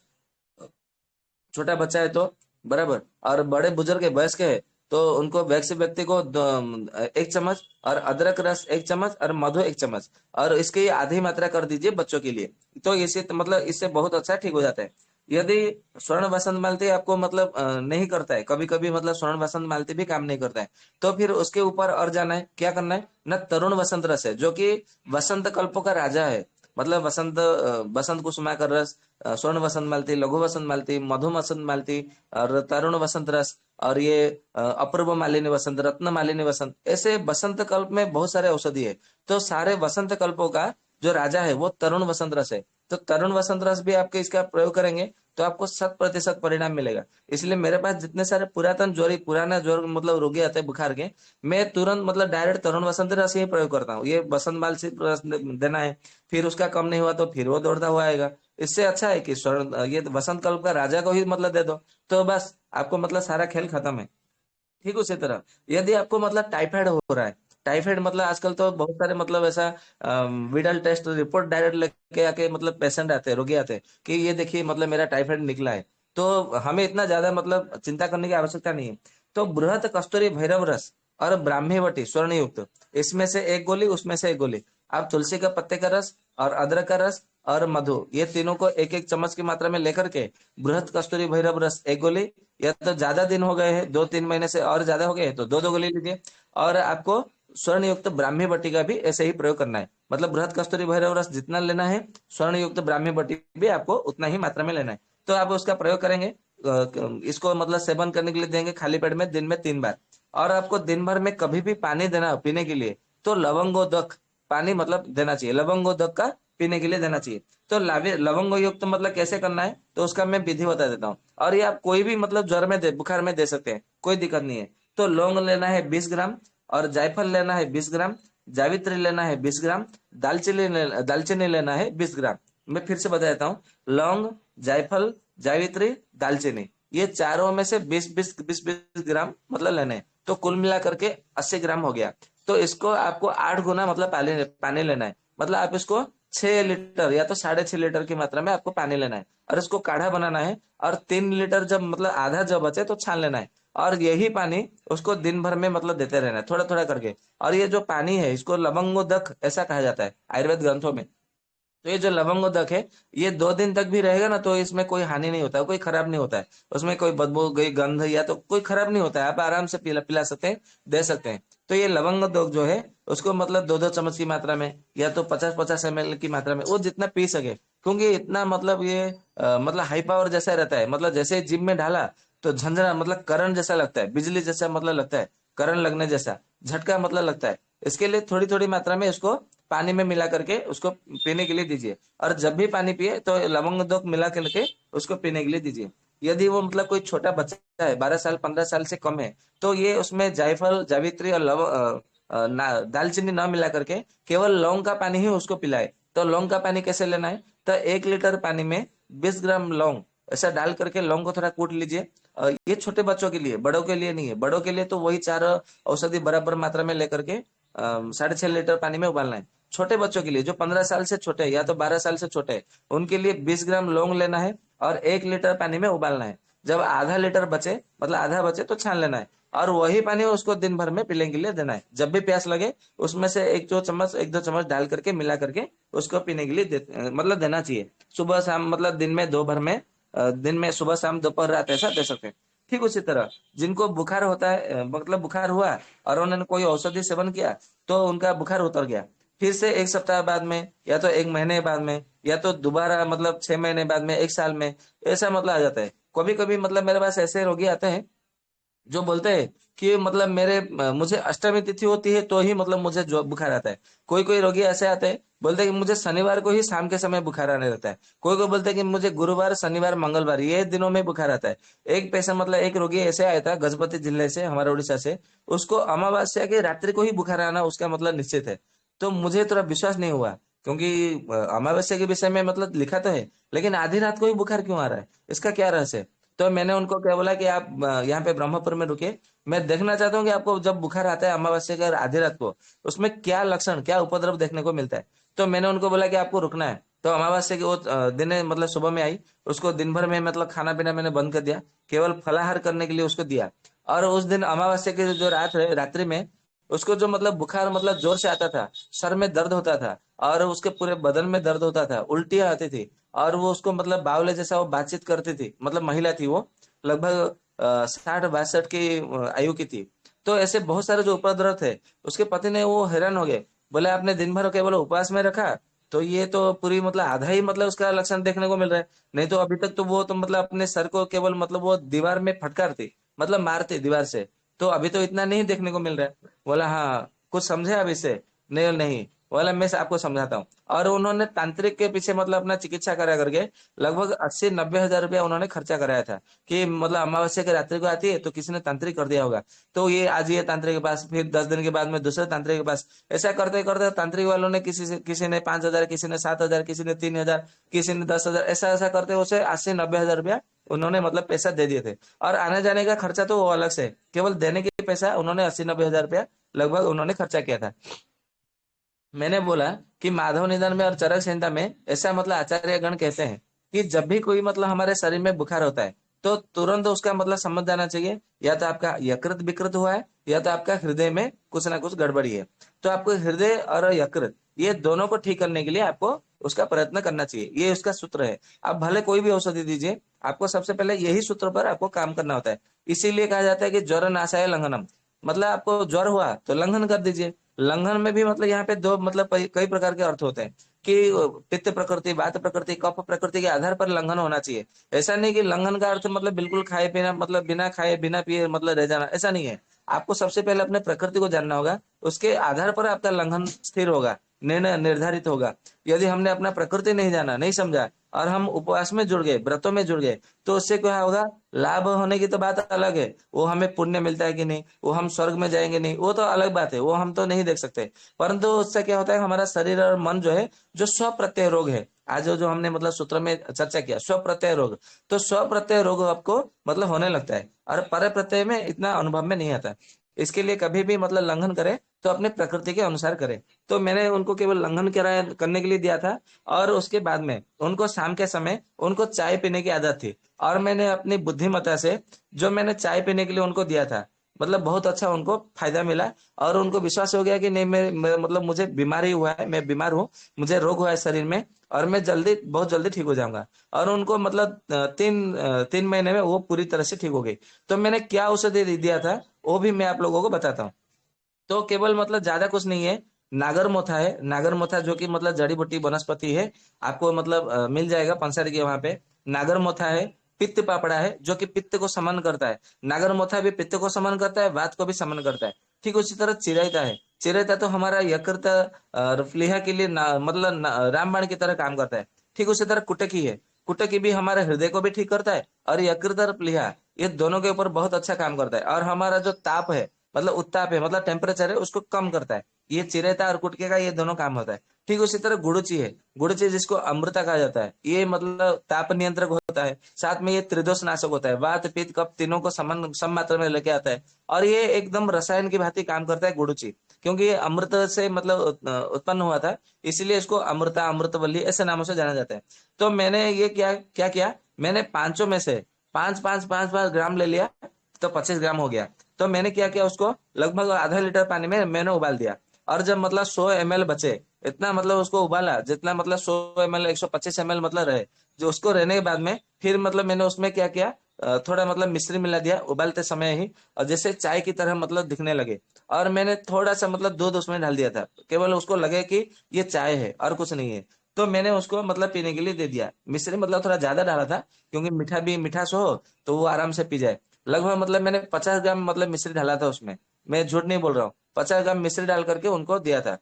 छोटा बच्चा है तो बराबर, और बड़े बुजुर्ग है वयस्क है तो उनको वयस्क व्यक्ति को 1 चम्मच, और अदरक रस 1 चम्मच, और मधु 1 चम्मच, और इसकी आधी मात्रा कर दीजिए बच्चों के लिए। तो इसे तो मतलब इससे बहुत अच्छा ठीक हो जाता है। यदि स्वर्ण वसंत मालती आपको मतलब नहीं करता है, कभी कभी मतलब स्वर्ण वसंत मालती भी काम नहीं करता है, तो फिर उसके ऊपर और जाना है, क्या करना है ना, तरुण वसंत रस है जो कि वसंत कल्पों का राजा है। मतलब वसंत कुसुमा का रस, स्वर्ण वसंत मालती, लघु वसंत मालती, मधु वसंत मालती, और तरुण वसंत रस, और ये अपूर्व मालिनी वसंत, रत्न मालिनी वसंत, ऐसे वसंत कल्प में बहुत सारे औषधि है। तो सारे वसंत कल्पों का जो राजा है वो तरुण वसंत रस है। तो तरुण वसंत रस भी आपके इसका प्रयोग करेंगे तो आपको 100% परिणाम मिलेगा। इसलिए मेरे पास जितने सारे पुरातन ज्वर, पुराना ज्वर मतलब रोगी आते हैं बुखार के, मैं तुरंत मतलब डायरेक्ट तरुण वसंत रस ही प्रयोग करता हूँ। ये वसंत माल से रस देना है, फिर उसका कम नहीं हुआ तो फिर वो दौड़ता हुआ आएगा। इससे अच्छा है कि स्वर्ण ये वसंत कल्प का राजा को ही मतलब दे दो, तो बस आपको मतलब सारा खेल खत्म है। ठीक उसी तरह यदि आपको मतलब टाइफाइड हो रहा है, टाइफाइड मतलब आजकल तो बहुत सारे मतलब ऐसा विडल टेस्ट रिपोर्ट डायरेक्ट लेके आके मतलब पेशेंट आते हैं, रोगी आते हैं कि ये देखिए मतलब मेरा टाइफाइड निकला है। तो हमें इतना ज्यादा मतलब चिंता करने की आवश्यकता नहीं है। तो बृहत कस्तूरी भैरव रस और ब्राह्मी वटी स्वर्ण युक्त, इसमें से 1 गोली उसमें से 1 गोली, आप तुलसी का पत्ते का रस और अदरक का रस और मधु, ये तीनों को 1-1 चम्मच की मात्रा में लेकर के बृहत कस्तूरी भैरव रस 1 गोली, या तो ज्यादा दिन हो गए हैं 2-3 महीने से और ज्यादा हो गए हैं तो 2-2 गोली लीजिए। और आपको स्वर्ण युक्त ब्राह्मी बट्टी का भी ऐसे ही प्रयोग करना है, मतलब बृहत कस्तूरी भैरव रस जितना लेना है, स्वर्ण युक्त ब्राह्मी बट्टी भी आपको उतना ही मात्रा में लेना है। तो आप उसका प्रयोग करेंगे, इसको मतलब सेवन करने के लिए देंगे खाली पेट में दिन में 3 बार। और आपको दिन भर में कभी भी पानी देना हो पीने के लिए तो लवंगोदक पानी मतलब देना चाहिए, लवंगोदक का पीने के लिए देना चाहिए। तो लवंग युक्त मतलब कैसे करना है, तो उसका मैं विधि बता देता हूँ। और ये आप कोई भी मतलब ज्वर में बुखार में दे सकते हैं, कोई दिक्कत नहीं है। तो लौंग लेना है 20 ग्राम, और जायफल लेना है 20 ग्राम, जावित्री लेना है 20 ग्राम, दालचीनी लेना है 20 ग्राम। मैं फिर से बता देता हूँ, लौंग, जायफल, जावित्री, दालचीनी, ये चारों में से 20-20 मतलब लेने हैं। तो कुल मिला करके 80 ग्राम हो गया। तो इसको आपको 8 गुना मतलब पानी पानी लेना है। मतलब आप इसको 6 लीटर या तो 6.5 लीटर की मात्रा में आपको पानी लेना है, और इसको काढ़ा बनाना है। और 3 लीटर जब मतलब आधा जब बचे तो छान लेना है। और यही पानी उसको दिन भर में मतलब देते रहना है, थोड़ा थोड़ा करके। और ये जो पानी है इसको लवंगोदक ऐसा कहा जाता है आयुर्वेद ग्रंथों में। तो ये जो लवंगोदक है, ये 2 दिन तक भी रहेगा ना, तो इसमें कोई हानि नहीं होता है, कोई खराब नहीं होता है। उसमें कोई बदबू गई गंध या तो कोई खराब नहीं होता है, आप आराम से पिला पिला सकते हैं, दे सकते हैं। तो ये लवंगोदक जो है, उसको मतलब 2-2 चम्मच की मात्रा में, या तो 50-50 ml की मात्रा में, वो जितना पी सके। क्योंकि इतना मतलब ये मतलब हाई पावर जैसा रहता है, मतलब जैसे जिम में ढाला तो झंझना मतलब करंट जैसा लगता है, बिजली जैसा मतलब लगता है, करंट लगने जैसा, झटका मतलब लगता है। इसके लिए थोड़ी थोड़ी मात्रा में इसको पानी में मिला करके उसको पीने के लिए दीजिए। और जब भी पानी पिए तो लवंग दो मिला करके उसको पीने के लिए दीजिए। यदि वो मतलब कोई छोटा बच्चा है, 12 साल 15 साल से कम है, तो ये उसमें जायफल, जावित्री और दालचीनी ना मिला करके केवल लौंग का पानी ही उसको पिलाए। तो लौंग का पानी कैसे लेना है, तो 1 लीटर पानी में 20 ग्राम लौंग ऐसा डाल करके लौंग को थोड़ा कूट लीजिए। ये छोटे बच्चों के लिए, बड़ों के लिए नहीं है। बड़ों के लिए तो वही 4 औषधि बराबर मात्रा में लेकर के 6.5 लीटर पानी में उबालना है। छोटे बच्चों के लिए जो 15 साल से छोटे हैं या तो 12 साल से छोटे हैं, उनके लिए 20 ग्राम लौंग लेना है और 1 लीटर पानी में उबालना है। जब आधा लीटर बचे मतलब आधा बचे तो छान लेना है, और वही पानी उसको दिन भर में पीने के लिए देना है। जब भी प्यास लगे उसमें से 1-2 चम्मच डाल करके मिला करके उसको पीने के लिए मतलब देना चाहिए। सुबह शाम मतलब दिन में 2 बार में, दिन में सुबह शाम दोपहर रात ऐसा दे सकते हैं। ठीक उसी तरह जिनको बुखार होता है, मतलब बुखार हुआ और उन्होंने कोई औषधि सेवन किया तो उनका बुखार उतर गया, फिर से 1 सप्ताह बाद में या तो 1 महीने बाद में या तो दोबारा मतलब 6 महीने बाद में, 1 साल में, ऐसा मतलब आ जाता है। कभी कभी मतलब मेरे पास ऐसे रोगी आते हैं जो बोलते हैं कि मतलब मुझे अष्टमी तिथि होती है तो ही मतलब मुझे जो बुखार आता है। कोई कोई रोगी ऐसे आते हैं बोलते हैं कि मुझे शनिवार को ही शाम के समय बुखार आने लगता है। कोई कोई बोलते हैं कि मुझे गुरुवार, शनिवार, मंगलवार ये दिनों में बुखार आता है। एक पेशेंट मतलब एक रोगी ऐसे आया था गजपति जिले से, हमारे उड़ीसा से। उसको अमावस्या की रात्रि को ही बुखार आना उसका मतलब निश्चित है। तो मुझे थोड़ा विश्वास नहीं हुआ, क्योंकि अमावस्या के विषय में मतलब लिखा तो है, लेकिन आधी रात को ही बुखार क्यों आ रहा है, इसका क्या रहस्य है। तो मैंने उनको क्या बोला कि आप यहाँ पे ब्रह्मपुर में रुके, मैं देखना चाहता हूँ कि आपको जब बुखार आता है अमावस्या का आधी रात को, उसमें क्या लक्षण, क्या उपद्रव देखने को मिलता है। तो मैंने उनको बोला कि आपको रुकना है। तो अमावस्या की वो दिन मतलब सुबह में आई, उसको दिन भर में मतलब खाना पीना मैंने बंद कर दिया, केवल फलाहार करने के लिए उसको दिया। और उस दिन अमावस्या की जो रात है, रात्रि में उसको जो मतलब बुखार मतलब जोर से आता था, सर में दर्द होता था, और उसके पूरे बदन में दर्द होता था, उल्टियां आती थी, और वो उसको मतलब बावले जैसा वो बातचीत करती थी, मतलब महिला थी वो, लगभग 60-62 की आयु की थी। तो ऐसे बहुत सारे जो उपद्रव थे, उसके पति ने वो हैरान हो गए, बोले आपने दिन भर केवल उपवास में रखा, तो ये तो पूरी मतलब आधा ही मतलब उसका लक्षण देखने को मिल रहा है। नहीं तो अभी तक तो वो तो मतलब अपने सर को केवल मतलब वो दीवार में फटकारती, मतलब मारती दीवार से। तो अभी तो इतना नहीं देखने को मिल रहा है। बोला हाँ, कुछ समझे अब इससे। नहीं नहीं, बोला मैं आपको समझाता हूँ। और उन्होंने तांत्रिक के पीछे मतलब अपना चिकित्सा करा करके लगभग 80-90 हजार रुपया उन्होंने खर्चा कराया था, कि मतलब अमावस्या की रात्रि को आती है तो किसी ने तांत्रिक कर दिया होगा, तो ये आज ये तांत्रिक के पास, फिर 10 दिन के बाद में दूसरे तांत्रिक के पास, ऐसा करते करते तांत्रिक वालों ने किसी ने 5 हजार, किसी ने 7 हजार, किसी ने 3 हजार, किसी ने 10 हजार, ऐसा ऐसा करते उसे 80-90 हजार रुपया उन्होंने मतलब पैसा दे दिए थे। और आने जाने का खर्चा तो वो अलग से, केवल देने के पैसा उन्होंने 80-90 हजार रुपया लगभग उन्होंने खर्चा किया था। मैंने बोला कि माधव निधन में और चरक संहिता में ऐसा मतलब आचार्य गण कहते हैं कि जब भी कोई मतलब हमारे शरीर में बुखार होता है तो तुरंत उसका मतलब समझ जाना चाहिए, या तो आपका यकृत विकृत हुआ है या तो आपका हृदय में कुछ ना कुछ गड़बड़ी है। तो आपको हृदय और यकृत ये दोनों को ठीक करने के लिए आपको उसका प्रयत्न करना चाहिए, ये उसका सूत्र है। आप भले कोई भी औषधि दीजिए, आपको सबसे पहले यही सूत्र पर आपको काम करना होता है। इसीलिए कहा जाता है कि ज्वर नाशाय लंघनम, मतलब आपको ज्वर हुआ तो लंघन कर दीजिए। लंघन में भी मतलब यहाँ पे दो मतलब कई प्रकार के अर्थ होते हैं, कि पित्त प्रकृति, वात प्रकृति, कफ प्रकृति के आधार पर लंघन होना चाहिए। ऐसा नहीं कि लंघन का अर्थ मतलब बिल्कुल खाए पीना, मतलब बिना खाए बिना पिए मतलब रह जाना, ऐसा नहीं है। आपको सबसे पहले अपने प्रकृति को जानना होगा, उसके आधार पर आपका लंघन स्थिर होगा। निर्णय निर्धारित होगा। यदि हमने अपना प्रकृति नहीं जाना, नहीं समझा, और हम उपवास में जुड़ गए, व्रतों में जुड़ गए, तो उससे क्या होगा? लाभ होने की तो बात अलग है, वो हमें पुण्य मिलता है कि नहीं, वो हम स्वर्ग में जाएंगे नहीं, वो तो अलग बात है, वो हम तो नहीं देख सकते। परंतु उससे क्या होता है, हमारा शरीर और मन जो है, जो स्व प्रत्यय रोग है, आज जो हमने मतलब सूत्र में चर्चा किया, स्व प्रत्यय रोग, तो स्व प्रत्यय रोग आपको मतलब होने लगता है, और पर प्रत्यय में इतना अनुभव में नहीं आता। इसके लिए कभी भी मतलब लंघन करे तो अपने प्रकृति के अनुसार करे। तो मैंने उनको केवल लंघन करने के लिए दिया था, और उसके बाद में उनको शाम के समय उनको चाय पीने की आदत थी, और मैंने अपनी बुद्धिमत्ता से जो मैंने चाय पीने के लिए उनको दिया था, मतलब बहुत अच्छा उनको फायदा मिला, और उनको विश्वास हो गया कि नहीं, मतलब मुझे बीमारी हुआ है, मैं बीमार हूँ, मुझे रोग हुआ है शरीर में, और मैं जल्दी, बहुत जल्दी ठीक हो जाऊंगा। और उनको मतलब 3 महीने में वो पूरी तरह से ठीक हो गई। तो मैंने क्या औषधि दिया था वो भी मैं आप लोगों को बताता हूँ। तो केवल मतलब ज्यादा कुछ नहीं है, नागर मोथा है, नागर मोथा जो कि मतलब जड़ी बूटी वनस्पति है, आपको मतलब मिल जाएगा पंसारी के वहां पे। नागर मोथा है, पित्त पापड़ा है जो कि पित्त को समन करता है, नागर मोथा भी पित्त को समन करता है, वात को भी समन करता है। ठीक उसी तरह चिरायता है, चिरायता तो हमारा यकृत प्लीहा के लिए मतलब रामबाण की तरह काम करता है। ठीक उसी तरह कुटकी है, कुटकी भी हमारे हृदय को भी ठीक करता है, और यकृत और प्लीहा ये दोनों के ऊपर बहुत अच्छा काम करता है, और हमारा जो ताप है, मतलब उत्ताप है, मतलब टेम्परेचर है, उसको कम करता है। ये चिरेता और कुटके का ये दोनों काम होता है। ठीक उसी तरह गुड़ुची है, गुड़ुची जिसको अमृता कहा जाता है, ये मतलब ताप नियंत्रक होता है, साथ में ये त्रिदोष नाशक होता है, वात पित्त कफ तीनों को सम मात्रा में लेके आता है, और ये एकदम रसायन की भांति काम करता है गुड़ुची, क्योंकि ये अमृत से मतलब उत्पन्न हुआ था, इसलिए इसको अमृता, अमृतवल्ली ऐसे नामों से जाना जाता है। तो मैंने ये क्या क्या किया, मैंने पांचों में से 5-5-5-5 ग्राम ले लिया, तो 25 ग्राम हो गया। तो मैंने क्या किया, उसको लगभग आधा लीटर पानी में मैंने उबाल दिया, और जब मतलब 100 ml बचे, इतना मतलब उसको उबाला जितना मतलब 100 ml 125 ml मतलब रहे, जो उसको रहने के बाद में फिर मतलब मैंने उसमें क्या किया, थोड़ा मतलब मिश्री मिला दिया उबालते समय ही, और जैसे चाय की तरह मतलब दिखने लगे, और मैंने थोड़ा सा मतलब दूध उसमें डाल दिया था, केवल उसको लगे कि ये चाय है और कुछ नहीं है। तो मैंने उसको मतलब पीने के लिए दे दिया, मिश्री मतलब थोड़ा ज्यादा डाला था, क्योंकि मीठा भी मिठास हो तो वो आराम से पी जाए। लगभग मतलब मैंने 50 ग्राम मतलब मिश्री डाला था उसमें, मैं झूठ नहीं बोल रहा हूँ, 50 ग्राम मिश्री डाल करके उनको दिया था।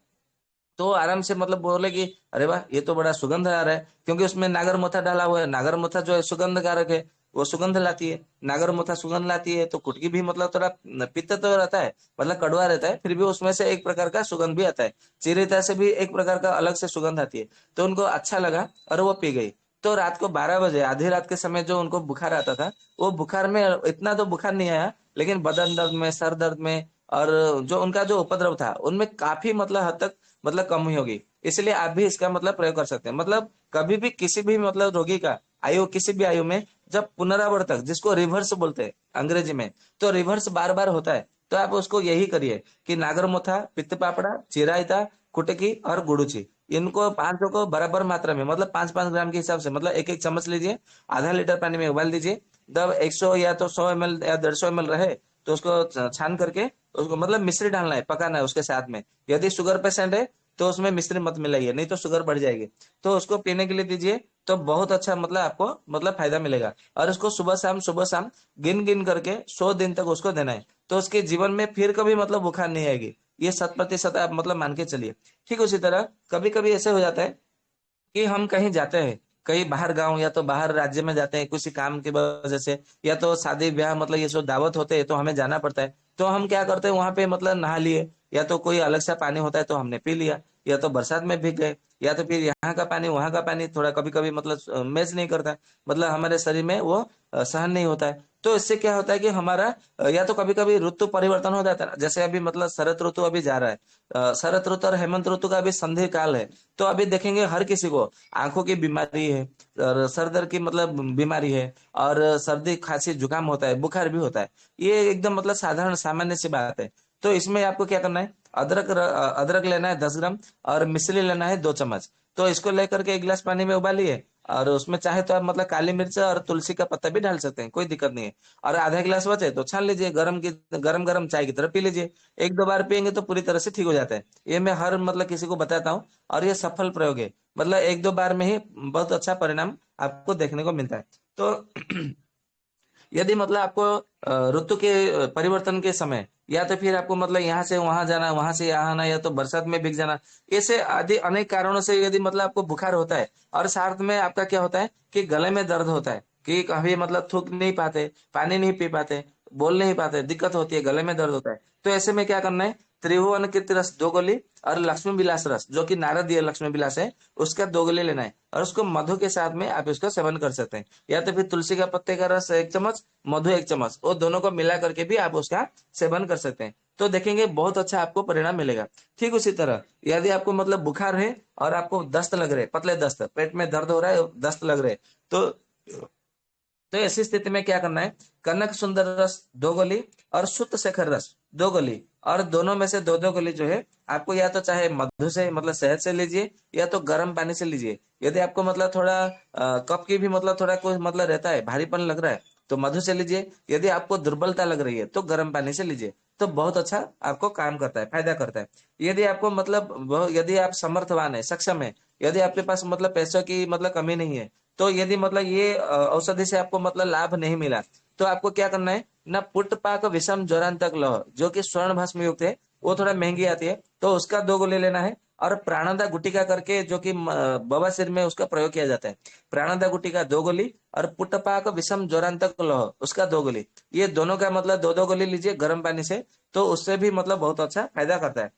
तो आराम से मतलब बोले कि अरे वाह, ये तो बड़ा सुगंध आ रहा है, क्योंकि उसमें नागर मोथा डाला हुआ है, नागर मोथा जो है सुगंध कारक है, वो सुगंध लाती है, नागर मोथा सुगंध लाती है, तो कुटकी भी मतलब थोड़ा पित्त तो रहता है, मतलब कड़वा रहता है, फिर भी उसमें से एक प्रकार का सुगंध भी आता है, चिरिता से भी एक प्रकार का अलग से सुगंध आती है। तो उनको अच्छा लगा और वो पी गई। तो रात को 12 बजे, आधी रात के समय जो उनको बुखार आता था, वो बुखार में इतना तो बुखार नहीं आया, लेकिन बदन दर्द में, सर दर्द में, और जो उनका जो उपद्रव था उनमें काफी मतलब हद तक मतलब कम ही होगी। इसलिए आप भी इसका मतलब प्रयोग कर सकते हैं। मतलब कभी भी किसी भी मतलब रोगी का आयु, किसी भी आयु में जब पुनरावर्तक, जिसको रिवर्स बोलते हैं अंग्रेजी में, तो रिवर्स बार बार होता है, तो आप उसको यही करिए कि नागरमोथा, पित्त पापड़ा, चिरायता, कुटकी और गुड़ुची, इनको पांचों को बराबर मात्रा में मतलब 5-5 ग्राम के हिसाब से मतलब एक एक चम्मच लीजिए, आधा लीटर पानी में उबाल दीजिए। जब 100 या तो 100 ml या 150 ml रहे तो उसको छान करके उसको मतलब मिश्री डालना है, पकाना है उसके साथ में। यदि शुगर पेशेंट है तो उसमें मिश्री मत मिलाइए, नहीं तो शुगर बढ़ जाएगी। तो उसको पीने के लिए दीजिए, तो बहुत अच्छा मतलब आपको मतलब फायदा मिलेगा। और उसको सुबह शाम गिन गिन करके 100 दिन तक उसको देना है, तो उसके जीवन में फिर कभी मतलब बुखार नहीं आएगी, ये 100% आप मतलब मान के चलिए। ठीक उसी तरह कभी कभी ऐसे हो जाता है कि हम कहीं जाते हैं, कहीं बाहर गांव या तो बाहर राज्य में जाते हैं किसी काम की वजह से, या तो शादी ब्याह मतलब ये सब दावत होते हैं तो हमें जाना पड़ता है। तो हम क्या करते हैं, वहां पे मतलब नहा लिए, या तो कोई अलग सा पानी होता है तो हमने पी लिया, या तो बरसात में भीग गए, या तो फिर यहाँ का पानी वहां का पानी थोड़ा कभी कभी मतलब मैच नहीं करता, मतलब हमारे शरीर में वो सहन नहीं होता है। तो इससे क्या होता है कि हमारा या तो कभी कभी ऋतु परिवर्तन हो जाता है, जैसे अभी मतलब शरद ऋतु अभी जा रहा है, शरद ऋतु और हेमंत ऋतु का अभी संधि काल है। तो अभी देखेंगे हर किसी को आंखों की बीमारी है, और सर दर्द की मतलब बीमारी है, और सर्दी खांसी जुकाम होता है, बुखार भी होता है। ये एकदम मतलब साधारण सामान्य सी बात है। तो इसमें आपको क्या करना है, अदरक लेना है 10 ग्राम, और मिश्री लेना है 2 चम्मच। तो इसको लेकर के एक गिलास पानी में उबालिए, और उसमें चाहे तो आप मतलब काली मिर्च और तुलसी का पत्ता भी डाल सकते हैं, कोई दिक्कत नहीं है। और आधा गिलास बचे तो छान लीजिए, गरम गरम चाय की तरह पी लीजिए। एक दो बार पियेंगे तो पूरी तरह से ठीक हो जाता है। ये मैं हर मतलब किसी को बताता हूँ, और ये सफल प्रयोग है, मतलब एक दो बार में ही बहुत अच्छा परिणाम आपको देखने को मिलता है। तो यदि मतलब आपको ऋतु के परिवर्तन के समय, या तो फिर आपको मतलब यहाँ से वहां जाना, वहां से यहाँ आना, या तो बरसात में भीग जाना, ऐसे आदि अनेक कारणों से यदि मतलब आपको बुखार होता है, और साथ में आपका क्या होता है कि गले में दर्द होता है, कि कभी मतलब थूक नहीं पाते, पानी नहीं पी पाते, बोल नहीं पाते, दिक्कत होती है, गले में दर्द होता है, तो ऐसे में क्या करना है, त्रिभुवन कीर्ति रस 2 गोली और लक्ष्मी विलास रस, जो कि नारदीय लक्ष्मी विलास है, उसका 2 गोली लेना है, और उसको मधु के साथ में आप इसका सेवन कर सकते हैं, या तो फिर तुलसी का पत्ते का रस 1 चम्मच, मधु 1 चम्मच, वो दोनों को मिला करके भी आप उसका सेवन कर सकते हैं। तो देखेंगे बहुत अच्छा आपको परिणाम मिलेगा। ठीक उसी तरह यदि आपको मतलब बुखार है और आपको दस्त लग रहे, पतले दस्त, पेट में दर्द हो रहा है, दस्त लग रहे, तो ऐसी स्थिति में क्या करना है, कनक सुंदर रस 2 गोली और शुद्ध शेखर रस 2 गोली, और दोनों में से 2 2 गोली जो है आपको या तो चाहे मधु से मतलब शहद से लीजिए, या तो गर्म पानी से लीजिए। यदि आपको मतलब थोड़ा कफ की भी मतलब थोड़ा कुछ मतलब रहता है, भारीपन लग रहा है, तो मधु से लीजिए। यदि आपको दुर्बलता लग रही है तो गर्म पानी से लीजिए, तो बहुत अच्छा आपको काम करता है, फायदा करता है। यदि आपको मतलब यदि आप समर्थवान है, सक्षम है, यदि आपके पास मतलब पैसों की मतलब कमी नहीं है, तो यदि मतलब ये औषधि से आपको मतलब लाभ नहीं मिला, तो आपको क्या करना है ना, पुटपाक विषम ज्वरांतक लौह, जो कि स्वर्ण भस्म युक्त है, वो थोड़ा महंगी आती है, तो उसका 2 गोली लेना है। और प्राणदा गुटिका करके, जो कि बवासीर में उसका प्रयोग किया जाता है, प्राणदा गुटिका 2 गोली, और पुटपाक विषम ज्वरांतक लौह उसका 2 गोली, ये दोनों का मतलब 2 2 गोली लीजिए गर्म पानी से, तो उससे भी मतलब बहुत अच्छा फायदा करता है।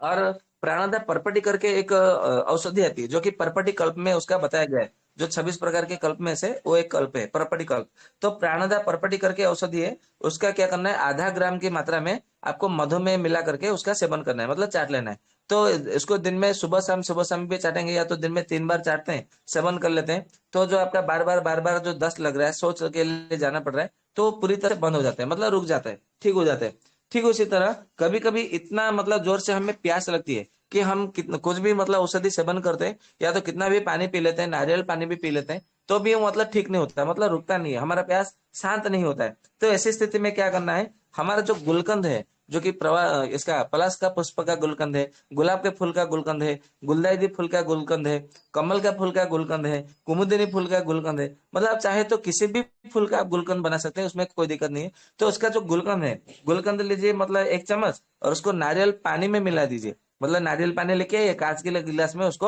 और प्राणादा परपटी करके एक औषधि आती है, जो कि परपटी कल्प में उसका बताया गया है, जो 26 प्रकार के कल्प में से वो एक कल्प है, परपटी कल्प। तो प्राणादा परपटी करके औषधि है, उसका क्या करना है, आधा ग्राम की मात्रा में आपको मधु में मिला करके उसका सेवन करना है, मतलब चाट लेना है। तो इसको दिन में सुबह शाम भी चाटेंगे, या तो दिन में 3 बार चाटते हैं, सेवन कर लेते हैं, तो जो आपका बार बार जो दस्त लग रहा है, सोच के लिए जाना पड़ रहा है, तो पूरी तरह बंद हो जाता है, मतलब रुक जाता है, ठीक हो जाता है। ठीक उसी तरह कभी कभी इतना मतलब जोर से हमें प्यास लगती है कि हम कितना कुछ भी मतलब औषधि सेवन करते हैं, या तो कितना भी पानी पी लेते हैं, नारियल पानी भी पी लेते हैं, तो भी वो मतलब ठीक नहीं होता, मतलब रुकता नहीं है, हमारा प्यास शांत नहीं होता है। तो ऐसी स्थिति में क्या करना है, हमारा जो गुलकंद है, जो कि प्रवाह इसका पलाश का पुष्प का गुलकंद है, गुलाब के फूल का गुलकंद है, गुलदाउदी फूल का गुलकंद है, कमल का फूल का गुलकंद है, कुमुदिनी फूल का गुलकंद है, मतलब आप चाहे तो किसी भी फूल का आप गुलकंद बना सकते हैं, उसमें कोई दिक्कत नहीं है। तो उसका जो गुलकंद है, गुलकंद लीजिए मतलब 1 चम्मच, और उसको नारियल पानी में मिला दीजिए, मतलब नारियल पानी लेके ये कांच के गिलास में उसको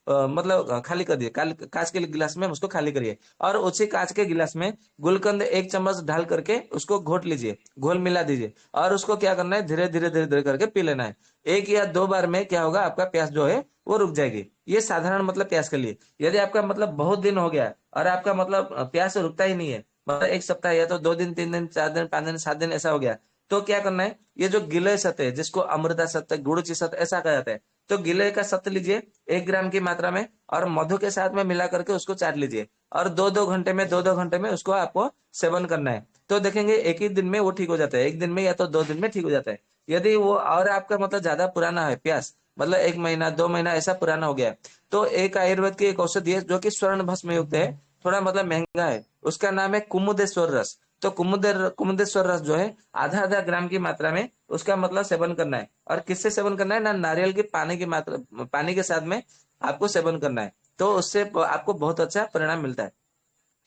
मतलब खाली कर दिए, कांच के गिलास में उसको खाली करिए, और उसी कांच के गिलास में गुलकंद 1 चम्मच ढाल करके उसको घोट लीजिए, घोल मिला दीजिए, और उसको क्या करना है, धीरे धीरे करके पी लेना है। 1 या 2 बार में क्या होगा, आपका प्यास जो है वो रुक जाएगी। ये साधारण मतलब प्यास के लिए। यदि आपका मतलब बहुत दिन हो गया और आपका मतलब प्यास रुकता ही नहीं है, मतलब 1 सप्ताह या तो 2 दिन, 3 दिन, 4 दिन, 5 दिन, 7 दिन ऐसा हो गया, तो क्या करना है, ये जो गिलय सत्य है, जिसको अमृता सत्य, गुड़ची सत्य ऐसा कहा जाता है, तो गिलय का सत्य लीजिए 1 ग्राम की मात्रा में, और मधु के साथ में मिला करके उसको चाट लीजिए, और 2 2 घंटे में उसको आपको सेवन करना है। तो देखेंगे एक ही दिन में वो ठीक हो जाता है, एक दिन में या तो 2 दिन में ठीक हो जाता है। यदि वो और आपका मतलब ज्यादा पुराना है प्यास, मतलब 1 महीना 2 महीना ऐसा पुराना हो गया है, तो एक आयुर्वेद की एक औषधि है, जो कि स्वर्ण भस्म युक्त है, थोड़ा मतलब महंगा है, उसका नाम है कुमुदेश्वर रस। तो कुमुदेश्वर रस जो है, आधा आधा ग्राम की मात्रा में उसका मतलब सेवन करना है, और किससे सेवन करना है ना, नारियल के पानी की मात्रा, पानी के साथ में आपको सेवन करना है, तो उससे आपको बहुत अच्छा परिणाम मिलता है।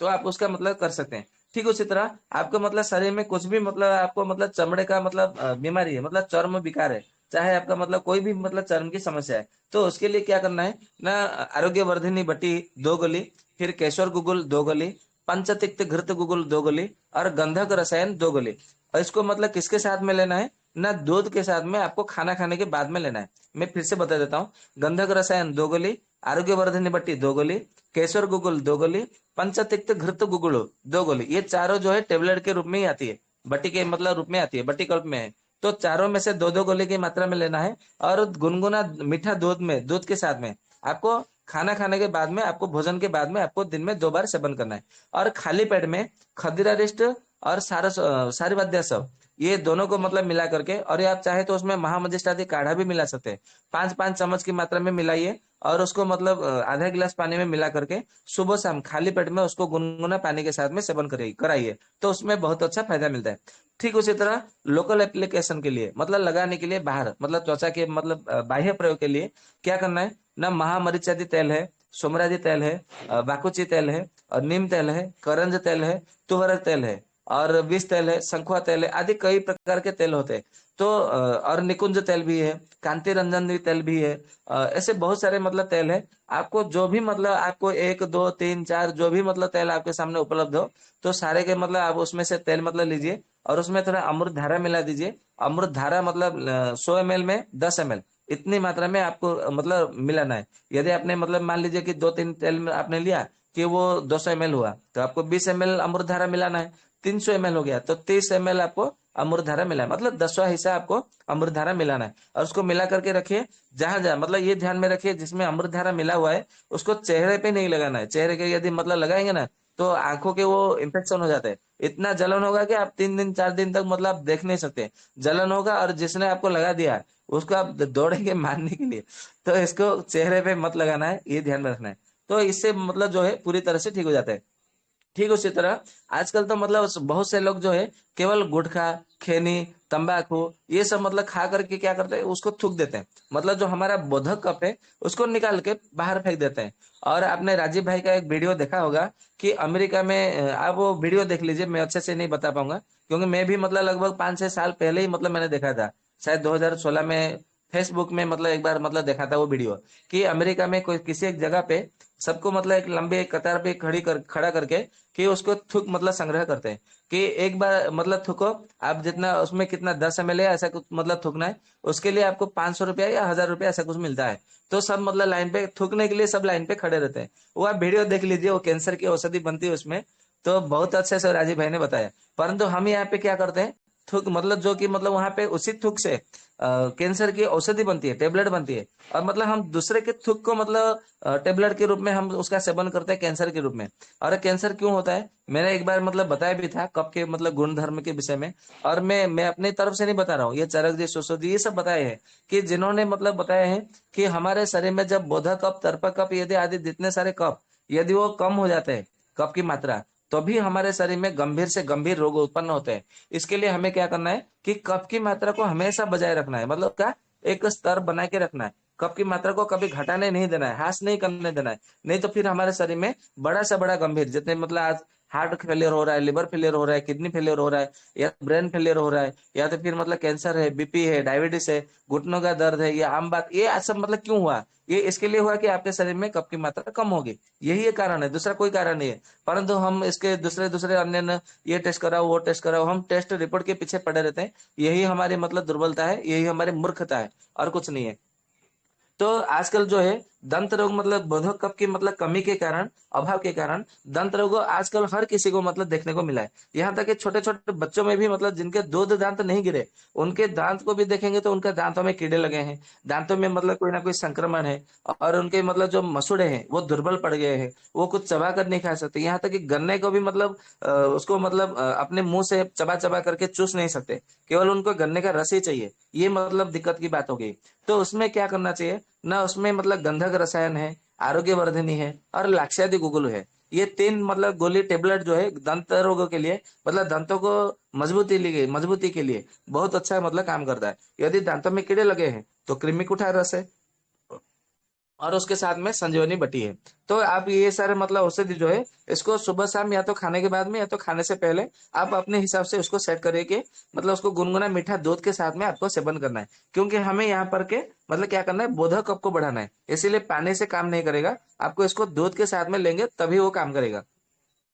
तो आप उसका मतलब कर सकते हैं। ठीक उसी तरह आपको मतलब शरीर में कुछ भी मतलब आपको मतलब चमड़े का मतलब बीमारी है, मतलब चर्म विकार है, चाहे आपका मतलब कोई भी मतलब चर्म की समस्या है, तो उसके लिए क्या करना है ना, आरोग्य वर्धिनी बटी 2 गोली, फिर केशर गुगुल 2 गोली, पंचतिक्त घृत गुगुल 2 गोली, और गंधक रसायन 2 गोली। और इसको मतलब किसके साथ में लेना है ना, दूध के साथ में आपको खाना खाने के बाद में लेना है। मैं फिर से बता देता हूँ, गंधक रसायन 2 गोली, आरोग्य वर्धिनी बट्टी 2 गोली, केशर गुगुल 2 गोली, पंचतिक्त घृत गुगुल 2 गोली, ये चारों जो है टेबलेट के रूप में ही आती है, बट्टी के मतलब रूप में आती है, बट्टी कल्प में है। तो चारों में से 2 2 गोली की मात्रा में लेना है, और गुनगुना मीठा दूध में, दूध के साथ में आपको खाना खाने के बाद में, आपको भोजन के बाद में आपको दिन में 2 बार सेवन करना है। और खाली पेट में खदिरारिष्ट और सारिवाद्या सब, ये दोनों को मतलब मिला करके, और ये आप चाहे तो उसमें महामजिष्टादि काढ़ा भी मिला सकते हैं, 5 5 चम्मच की मात्रा में मिलाइए, और उसको मतलब आधा गिलास पानी में मिला करके सुबह शाम खाली पेट में उसको गुनगुना पानी के साथ में सेवन करिए, कराइए, तो उसमें बहुत अच्छा फायदा मिलता है। ठीक उसी तरह लोकल एप्लीकेशन के लिए, मतलब लगाने के लिए बाहर, मतलब त्वचा के मतलब बाह्य प्रयोग के लिए क्या करना है ना, महामरीचादि तेल है, सोमराजी तेल है, बाकुची तेल है, और नीम तेल है, करंज तेल है, तुवरक तेल है, और विष तेल है, शंखुआ तेल है, आदि कई प्रकार के तेल होते हैं। तो और निकुंज तेल भी है, कांति रंजन तेल भी है। ऐसे बहुत सारे मतलब तेल है। आपको जो भी मतलब आपको एक दो तीन चार जो भी मतलब तेल आपके सामने उपलब्ध हो, तो सारे के मतलब आप उसमें से तेल मतलब लीजिए और उसमें थोड़ा अमृत धारा मिला दीजिए। अमृत धारा मतलब 100 ml में 10 ml इतनी मात्रा में आपको मतलब मिलाना है। यदि आपने मतलब मान लीजिए कि दो तीन तेल में आपने लिया कि वो 200 ml हुआ, तो आपको 20 ml अमृत धारा मिलाना है। 300 ml हो गया तो 30 ml आपको अमृत धारा मिला है, मतलब 10वां हिस्सा आपको अमृत धारा मिलाना है। और उसको मिला करके रखिए। जहां जहां मतलब ये ध्यान में रखिए जिसमें अमृत धारा मिला हुआ है उसको चेहरे पे नहीं लगाना है। चेहरे के यदि मतलब लगाएंगे ना तो आंखों के वो इन्फेक्शन हो जाते हैं। इतना जलन होगा कि आप 3 दिन 4 दिन तक मतलब आप देख नहीं सकते। जलन होगा और जिसने आपको लगा दिया उसको आप दौड़ेंगे मारने के लिए। तो इसको चेहरे पे मत लगाना है, ये ध्यान में रखना है। तो इससे मतलब जो है पूरी तरह से ठीक हो जाता है। ठीक उसी तरह आजकल तो मतलब बहुत से लोग जो है केवल गुटखा, खैनी, तंबाकू ये सब मतलब खा करके क्या करते हैं, उसको थूक देते हैं। मतलब जो हमारा बोधक कप है उसको निकाल के बाहर फेंक देते हैं। और आपने राजीव भाई का एक वीडियो देखा होगा कि अमेरिका में आप वो वीडियो देख लीजिए। मैं अच्छे से नहीं बता पाऊंगा क्योंकि मैं भी मतलब लगभग 5 6 साल पहले ही मतलब मैंने देखा था। शायद 2016 में फेसबुक में मतलब एक बार मतलब देखा था वो वीडियो कि अमेरिका में कोई किसी एक जगह पे सबको मतलब एक लंबे कतार पे खड़ा करके कि उसको थूक मतलब संग्रह करते हैं कि एक बार मतलब थूको। आप जितना उसमें कितना 10 ml है ऐसा कुछ मतलब थूकना है। उसके लिए आपको 500 रुपया या 1000 रुपया ऐसा कुछ मिलता है। तो सब मतलब लाइन पे थूकने के लिए सब लाइन पे खड़े रहते हैं। वो आप वीडियो देख लीजिए, वो कैंसर की औषधि बनती है उसमें। तो बहुत अच्छे से राजीव भाई ने बताया। परंतु हम यहाँ पे क्या करते हैं, थूक मतलब जो कि मतलब वहां पे उसी थूक से कैंसर की औषधि बनती है, टेबलेट बनती है। और मतलब हम दूसरे के थूक को मतलब टेबलेट के रूप में हम उसका सेवन करते हैं कैंसर के रूप में। और कैंसर क्यों होता है मैंने एक बार मतलब बताया भी था कप के मतलब गुण धर्म के विषय में। और मैं अपनी तरफ से नहीं बता रहा हूँ, ये चरक जी, सुश्रुत जी ये सब बताए हैं कि जिन्होंने मतलब बताया है कि हमारे शरीर में जब बोधा कप, तर्पक कप यदि आदि जितने सारे कप यदि वो कम हो जाते हैं, कप की मात्रा, तो भी हमारे शरीर में गंभीर से गंभीर रोग उत्पन्न होते हैं। इसके लिए हमें क्या करना है कि कप की मात्रा को हमेशा बजाय रखना है। मतलब क्या, एक स्तर बना के रखना है। कप की मात्रा को कभी घटाने नहीं देना है, ह्रास नहीं करने देना है। नहीं तो फिर हमारे शरीर में बड़ा से बड़ा गंभीर, जितने मतलब आज हार्ट फेलियर हो रहा है, लिवर फेलियर हो रहा है, किडनी फेलियर हो रहा है, या ब्रेन फेलियर हो रहा है, या तो फिर मतलब कैंसर है, बीपी है, डायबिटीज है, घुटनों का दर्द है, ये आम बात, ये सब मतलब क्यों हुआ, ये इसके लिए हुआ कि आपके शरीर में कप की मात्रा कम होगी। यही एक कारण है, दूसरा कोई कारण नहीं है। परंतु हम इसके दूसरे दूसरे अन्य ये टेस्ट कराओ वो टेस्ट कराओ, हम टेस्ट रिपोर्ट के पीछे पड़े रहते हैं। यही हमारी मतलब दुर्बलता है, यही हमारी मूर्खता है, और कुछ नहीं है। तो आजकल जो है दंत रोग मतलब बोधक कप की मतलब कमी के कारण, अभाव के कारण दंत रोग आजकल हर किसी को मतलब देखने को मिला है। यहाँ तक कि छोटे छोटे बच्चों में भी मतलब जिनके दो दो दांत नहीं गिरे, उनके दांत को भी देखेंगे तो उनके दांतों में कीड़े लगे हैं, दांतों में मतलब कोई ना कोई संक्रमण है। और उनके मतलब जो मसूड़े हैं वो दुर्बल पड़ गए हैं, वो कुछ चबा कर नहीं खा सकते। यहाँ तक कि गन्ने को भी मतलब उसको मतलब अपने मुंह से चबा चबा करके चूस नहीं सकते, केवल उनको गन्ने का रस ही चाहिए। ये मतलब दिक्कत की बात हो गई। तो उसमें क्या करना चाहिए ना, उसमें मतलब गंधक रसायन है, आरोग्य वर्धनी है, और लाक्षादी गुगुल है। ये तीन मतलब गोली टेबलेट जो है दंत रोगों के लिए, मतलब दांतों को मजबूती के लिए बहुत अच्छा मतलब काम करता है। यदि दांतों में कीड़े लगे हैं तो कृमि कुठार रस है, और उसके साथ में संजीवनी बटी है। तो आप ये सारे मतलब औषधि जो है इसको सुबह शाम या तो खाने के बाद में या तो खाने से पहले आप अपने हिसाब से उसको सेट करिए कि मतलब उसको गुनगुना मीठा दूध के साथ में आपको सेवन करना है। क्योंकि हमें यहाँ पर के मतलब क्या करना है, बोधक कप को बढ़ाना है। इसीलिए पानी से काम नहीं करेगा, आपको इसको दूध के साथ में लेंगे तभी वो काम करेगा।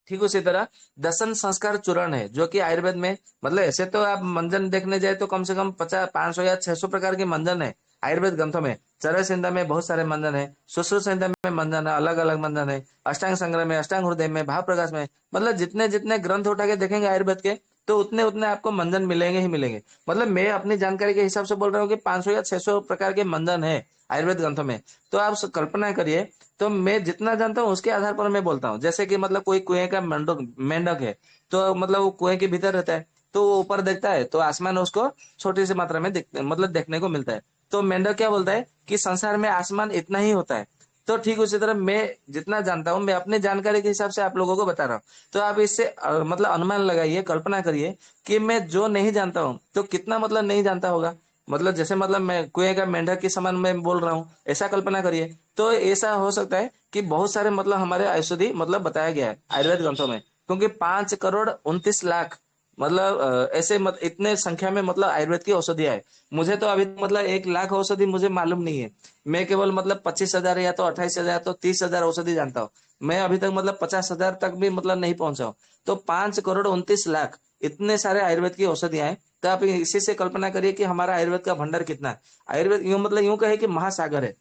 ठीक उसी तरह दसन संस्कार चूर्ण है जो कि आयुर्वेद में, मतलब ऐसे तो आप मंजन देखने जाए तो कम से कम 50 500 या 600 प्रकार के मंजन है आयुर्वेद ग्रंथों में। चरक संहिता में बहुत सारे मंजन है, सुश्रुत संहिता में मंजन है, अलग अलग मंजन है, अष्टांग संग्रह में, अष्टांग हृदय में, भाव प्रकाश में, मतलब जितने जितने ग्रंथ उठा के देखेंगे आयुर्वेद के, तो उतने उतने आपको मंजन मिलेंगे ही मिलेंगे। मतलब मैं अपनी जानकारी के हिसाब से बोल रहा हूँ कि 500 या 600 प्रकार के मंजन है आयुर्वेद ग्रंथों में। तो आप कल्पना करिए। तो मैं जितना जानता हूँ उसके आधार पर मैं बोलता हूँ। जैसे कि मतलब कोई कुएं का मेंढक मेंढक है, तो मतलब वो कुएं के भीतर रहता है, तो वो ऊपर देखता है तो आसमान उसको छोटी सी मात्रा में मतलब देखने को मिलता है। तो मेंढक क्या बोलता है कि संसार में आसमान इतना ही होता है। तो ठीक उसी तरह मैं जितना जानता हूँ मैं अपनी जानकारी के हिसाब से आप लोगों को बता रहा हूँ। तो आप इससे मतलब अनुमान लगाइए, कल्पना करिए कि मैं जो नहीं जानता हूँ तो कितना मतलब नहीं जानता होगा। मतलब जैसे मतलब मैं कुएं का मेंढक के समान मैं बोल रहा हूँ, ऐसा कल्पना करिए। तो ऐसा हो सकता है कि बहुत सारे मतलब हमारे औषधि मतलब बताया गया है आयुर्वेद ग्रंथों में, क्योंकि 5 करोड़ 29 लाख मतलब ऐसे इतने संख्या में मतलब आयुर्वेद की औषधियां है। मुझे तो अभी मतलब 1 लाख औषधि मुझे मालूम नहीं है। मैं केवल मतलब 25,000 या तो 28,000 तो 30,000 औषधि जानता हूँ। मैं अभी तक मतलब 50,000 तक भी मतलब नहीं पहुंचा हूँ। तो 5,29,00,000 इतने सारे आयुर्वेद की औषधियां हैं। तो आप इसी से कल्पना करिए कि हमारा आयुर्वेद का भंडार कितना है। आयुर्वेद यूं मतलब यूं कहे कि महासागर है।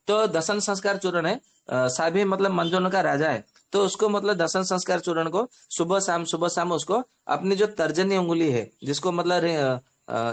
तो दसन संस्कार चूर्ण है, साभी मतलब मंजून का राजा है। तो उसको मतलब दसन संस्कार चूर्ण को सुबह शाम उसको अपनी जो तर्जनी अंगुली है, जिसको मतलब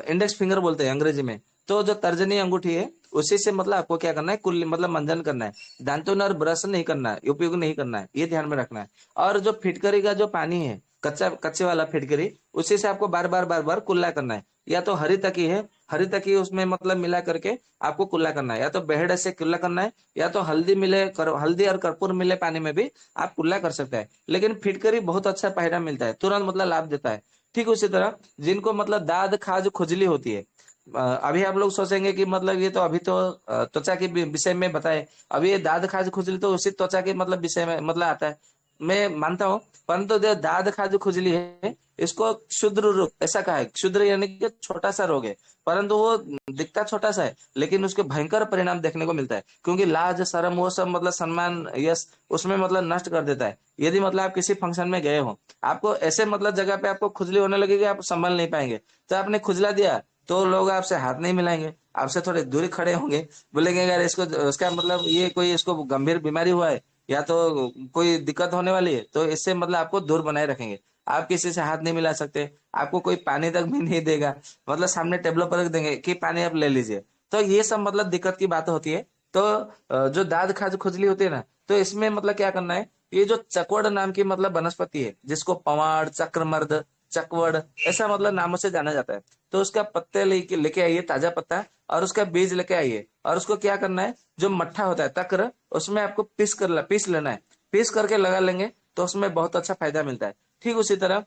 इंडेक्स फिंगर बोलते हैं अंग्रेजी में। तो जो तर्जनी अंगूठी है उसी से मतलब आपको क्या करना है, कुल्ली मतलब मंजन करना है। दांतों और ब्रश नहीं करना है, उपयोग नहीं करना है, ये ध्यान में रखना है। और जो फिटकरी का जो पानी है, कच्चे वाला फिटकरी, उसी से आपको बार बार कुल्ला करना है। या तो हरी तकी है, हरी तकी उसमें मतलब मिला करके आपको कुल्ला करना है। या तो बेहड़ से कुल्ला करना है, या तो हल्दी और कर्पूर मिले पानी में भी आप कुल्ला कर सकते हैं। लेकिन फिटकरी बहुत अच्छा फायदा मिलता है, तुरंत मतलब लाभ देता है। ठीक उसी तरह जिनको मतलब दाद खाज खुजली होती है, अभी आप लोग सोचेंगे कि मतलब ये तो अभी तो त्वचा के विषय में बताए। अभी ये दाद खाज खुजली तो उसी त्वचा के मतलब विषय में मतलब आता है, मैं मानता हूँ। परंतु जो दाद खाज खुजली है, इसको क्षुद्र रोग ऐसा कहा है। क्षुद्र यानी कि छोटा सा रोग है, परंतु वो दिखता छोटा सा है, लेकिन उसके भयंकर परिणाम देखने को मिलता है। क्योंकि लाज शर्म वो सब मतलब सम्मान यश उसमें मतलब नष्ट कर देता है। यदि मतलब आप किसी फंक्शन में गए हो, आपको ऐसे मतलब जगह पे आपको खुजली होने लगेगी, आप संभल नहीं पाएंगे। तो आपने खुजला दिया तो लोग आपसे हाथ नहीं मिलाएंगे, आपसे थोड़े दूरी खड़े होंगे। बोलेंगे यार इसको, इसका मतलब ये कोई इसको गंभीर बीमारी हुआ है या तो कोई दिक्कत होने वाली है। तो इससे मतलब आपको दूर बनाए रखेंगे। आप किसी से हाथ नहीं मिला सकते, आपको कोई पानी तक भी नहीं देगा। मतलब सामने टेबल पर रख देंगे कि पानी आप ले लीजिए। तो ये सब मतलब दिक्कत की बात होती है। तो जो दाद खाज खुजली होती है ना, तो इसमें मतलब क्या करना है, ये जो चकवड़ नाम की मतलब वनस्पति है, जिसको पवाड़, चक्रमर्द, चकवड़ ऐसा मतलब नामों से जाना जाता है। तो उसका पत्ते लेके आइए, ताजा पत्ता, और उसका बीज लेके आइए। और उसको क्या करना है, जो मट्ठा होता है तक्र, उसमें आपको पीस लेना है। पीस करके लगा लेंगे तो उसमें बहुत अच्छा फायदा मिलता है। ठीक उसी तरह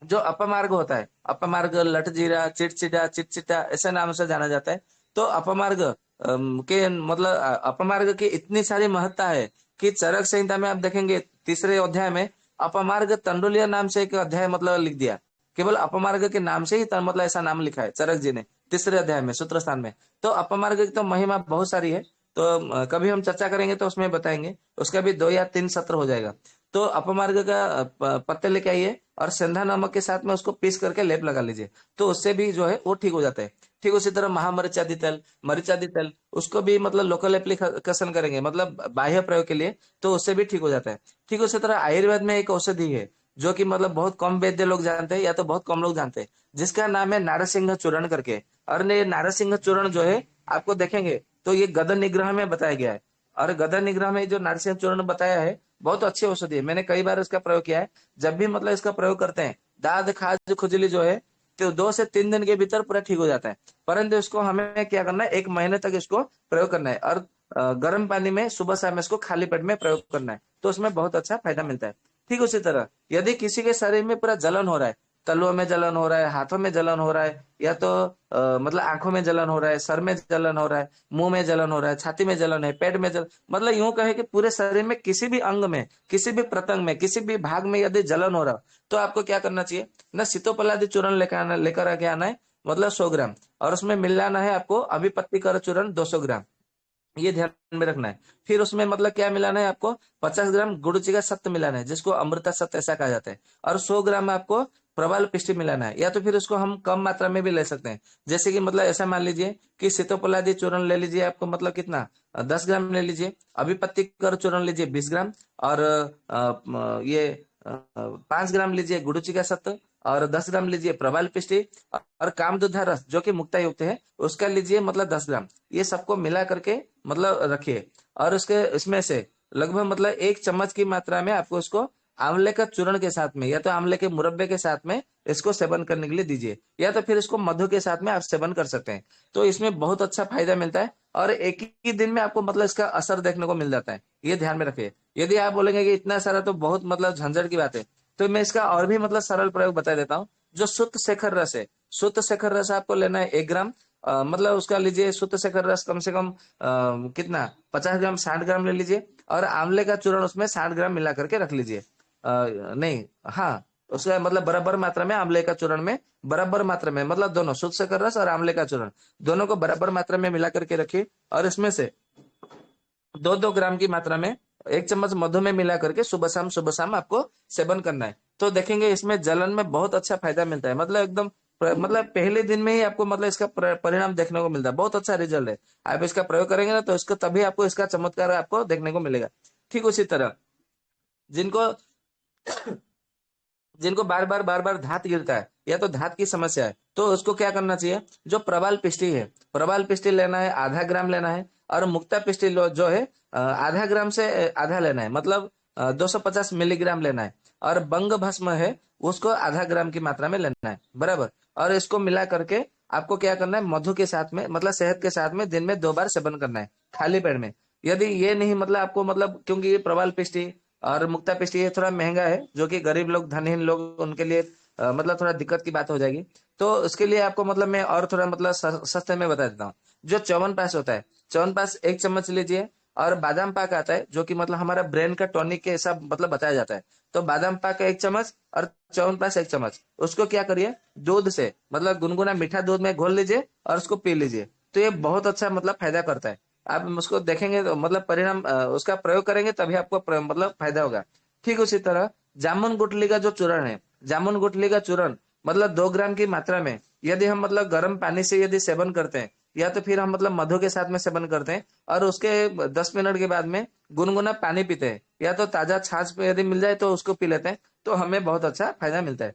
जो अपमार्ग होता है, अपमार्ग, लठजीरा, चिटचिटा, चिटचिटा ऐसे नाम से जाना जाता है। तो अपमार्ग के मतलब अपमार्ग की इतनी सारी महत्ता है कि चरक संहिता में आप देखेंगे 3रे अध्याय में अपमार्ग तंडुलिया नाम से एक अध्याय मतलब लिख दिया। केवल अपमार्ग के नाम से ही मतलब ऐसा नाम लिखा है चरक जी ने 3रे अध्याय में सूत्र स्थान में। तो अपमार्ग की तो महिमा बहुत सारी है। तो कभी हम चर्चा करेंगे तो उसमें बताएंगे, उसका भी 2 या 3 सत्र हो जाएगा। तो अपमार्ग का पत्ते लेके आइए और सेंधा नमक के साथ में उसको पीस करके लेप लगा लीजिए। तो उससे भी जो है वो ठीक हो जाता है। ठीक उसी तरह महामरीचादी तेल, मरीचादी तेल, उसको भी मतलब लोकल एप्लीकेशन करेंगे मतलब बाह्य प्रयोग के लिए, तो उससे भी ठीक हो जाता है। ठीक उसी तरह आयुर्वेद में एक औषधि है जो कि मतलब बहुत कम वैद्य लोग जानते हैं या तो बहुत कम लोग जानते हैं, जिसका नाम है नारसिंह चूर्ण करके। और ये नारसिंह चूर्ण जो है, आपको देखेंगे तो ये गदन निग्रह में बताया गया है। और गदन निग्रह में जो नारसिंह चूर्ण बताया है, बहुत अच्छी औषधि है। मैंने कई बार इसका प्रयोग किया है। जब भी मतलब इसका प्रयोग करते हैं, दाद खाज खुजली जो है तो 2 से 3 दिन के भीतर पूरा ठीक हो जाता है। परंतु इसको हमें क्या करना है, 1 महीने तक इसको प्रयोग करना है। और गर्म पानी में सुबह शाम इसको खाली पेट में प्रयोग करना है, तो उसमें बहुत अच्छा फायदा मिलता है। ठीक उसी तरह यदि किसी के शरीर में पूरा जलन हो रहा है, तलुओं में जलन हो रहा है, हाथों में जलन हो रहा है, या तो मतलब आंखों में जलन हो रहा है, सर में जलन हो रहा है, मुंह में जलन हो रहा है, छाती में जलन है, पेट में जलन, मतलब यूं कहे कि पूरे शरीर में किसी भी अंग में, किसी भी प्रत्यंग में, किसी भी भाग में यदि जलन हो रहा हो, तो आपको क्या करना चाहिए ना, सीतोपलादी चूर्ण लेकर आके आना है, मतलब 100 ग्राम। और उसमें मिलाना है आपको अभिपत्ति कर चूर्ण 200 ग्राम, ये ध्यान में रखना है। फिर उसमें मतलब क्या मिलाना है आपको, 50 ग्राम गुड़ का सत्त मिलाना है, जिसको अमृता सत्त ऐसा कहा जाता है। और 100 ग्राम आपको प्रवाल पिष्टी मिलाना है, या तो फिर उसको हम कम मात्रा में भी ले सकते हैं। जैसे कि मतलब ऐसा मान लीजिए कि सीतोपलादी चूर्ण ले लीजिए, आपको मतलब कितना, 10 ग्राम ले लीजिए। अभिपत्ति कर चूर्ण लीजिए 20 ग्राम। और 5 ग्राम लीजिए गुड़ुचि का सत्व, और 10 ग्राम लीजिए प्रवाल पिष्टी, और कामदुधा रस जो कि मुक्ता युक्त है उसका लीजिए मतलब 10 ग्राम। ये सबको मिला करके मतलब रखिए। और उसके इसमें से लगभग मतलब 1 चम्मच की मात्रा में आपको उसको आंवले का चूर्ण के साथ में, या तो आंवले के मुरब्बे के साथ में इसको सेवन करने के लिए दीजिए, या तो फिर इसको मधु के साथ में आप सेवन कर सकते हैं। तो इसमें बहुत अच्छा फायदा मिलता है, और एक ही दिन में आपको मतलब इसका असर देखने को मिल जाता है। ये ध्यान में रखिए। यदि आप बोलेंगे कि इतना सारा तो बहुत मतलब झंझट की बात है, तो मैं इसका और भी मतलब सरल प्रयोग बता देता हूँ। जो शुद्ध शेखर रस है, शुद्ध शेखर रस आपको लेना है 1 ग्राम। मतलब उसका लीजिए शुद्ध शेखर रस कम से कम कितना, 50 ग्राम, 60 ग्राम ले लीजिए। और आंवले का चूर्ण उसमें 60 ग्राम मिला करके रख लीजिए। नहीं, हाँ, उसका मतलब बराबर मात्रा में आंवले का चूर्ण में, बराबर मात्रा में, मतलब दोनों शुद्ध शक्कर रस और आंवले का चूर्ण दोनों को बराबर मात्रा में मिला करके रखिए। और इसमें से 2-2 ग्राम की मात्रा में 1 चम्मच मधु में मिला करके सुबह शाम आपको सेवन करना है। तो देखेंगे इसमें जलन में बहुत अच्छा फायदा मिलता है, मतलब एकदम मतलब पहले दिन में ही आपको मतलब इसका परिणाम देखने को मिलता है, बहुत अच्छा रिजल्ट है। आप इसका प्रयोग करेंगे ना तो इसको तभी आपको इसका चमत्कार आपको देखने को मिलेगा। ठीक उसी तरह जिनको जिनको बार बार धात गिरता है या तो धात की समस्या है, तो उसको क्या करना चाहिए, जो प्रवाल पिष्टी है, प्रवाल पिष्टी लेना है, आधा ग्राम लेना है। और मुक्ता पिष्टी जो है आधा ग्राम से आधा लेना है, मतलब 250 मिलीग्राम लेना है। और बंग भस्म है, उसको आधा ग्राम की मात्रा में लेना है, बराबर। और इसको मिला करके आपको क्या करना है, मधु के साथ में, मतलब शहद के साथ में दिन में 2 बार सेवन करना है, खाली पेट में। यदि ये नहीं, मतलब आपको, मतलब क्योंकि ये प्रवाल पिष्टी और मुक्ता पिष्टी ये थोड़ा महंगा है, जो कि गरीब लोग, धनहीन लोग, उनके लिए मतलब थोड़ा दिक्कत की बात हो जाएगी। तो उसके लिए आपको मतलब मैं और थोड़ा मतलब सस्ते में बता देता हूँ। जो च्यवनप्राश होता है, च्यवनप्राश 1 चम्मच लीजिए। और बादाम पाक आता है, जो कि मतलब हमारा ब्रेन का टॉनिक के हिसाब मतलब बताया जाता है। तो बादाम पाक 1 चम्मच और च्यवनप्राश 1 चम्मच, उसको क्या करिए, दूध से, मतलब गुनगुना मीठा दूध में घोल लीजिए और उसको पी लीजिए। तो ये बहुत अच्छा मतलब फायदा करता है। आप उसको देखेंगे तो मतलब परिणाम उसका प्रयोग करेंगे तभी आपको मतलब फायदा होगा। ठीक उसी तरह जामुन गुठली का जो चूर्ण है, जामुन गुठली का चूर्ण मतलब 2 ग्राम की मात्रा में यदि हम मतलब गर्म पानी से यदि सेवन करते हैं, या तो फिर हम मतलब मधु के साथ में सेवन करते हैं, और उसके 10 मिनट के बाद में गुनगुना पानी पीते हैं, या तो ताजा छाछ पे यदि मिल जाए तो उसको पी लेते हैं, तो हमें बहुत अच्छा फायदा मिलता है।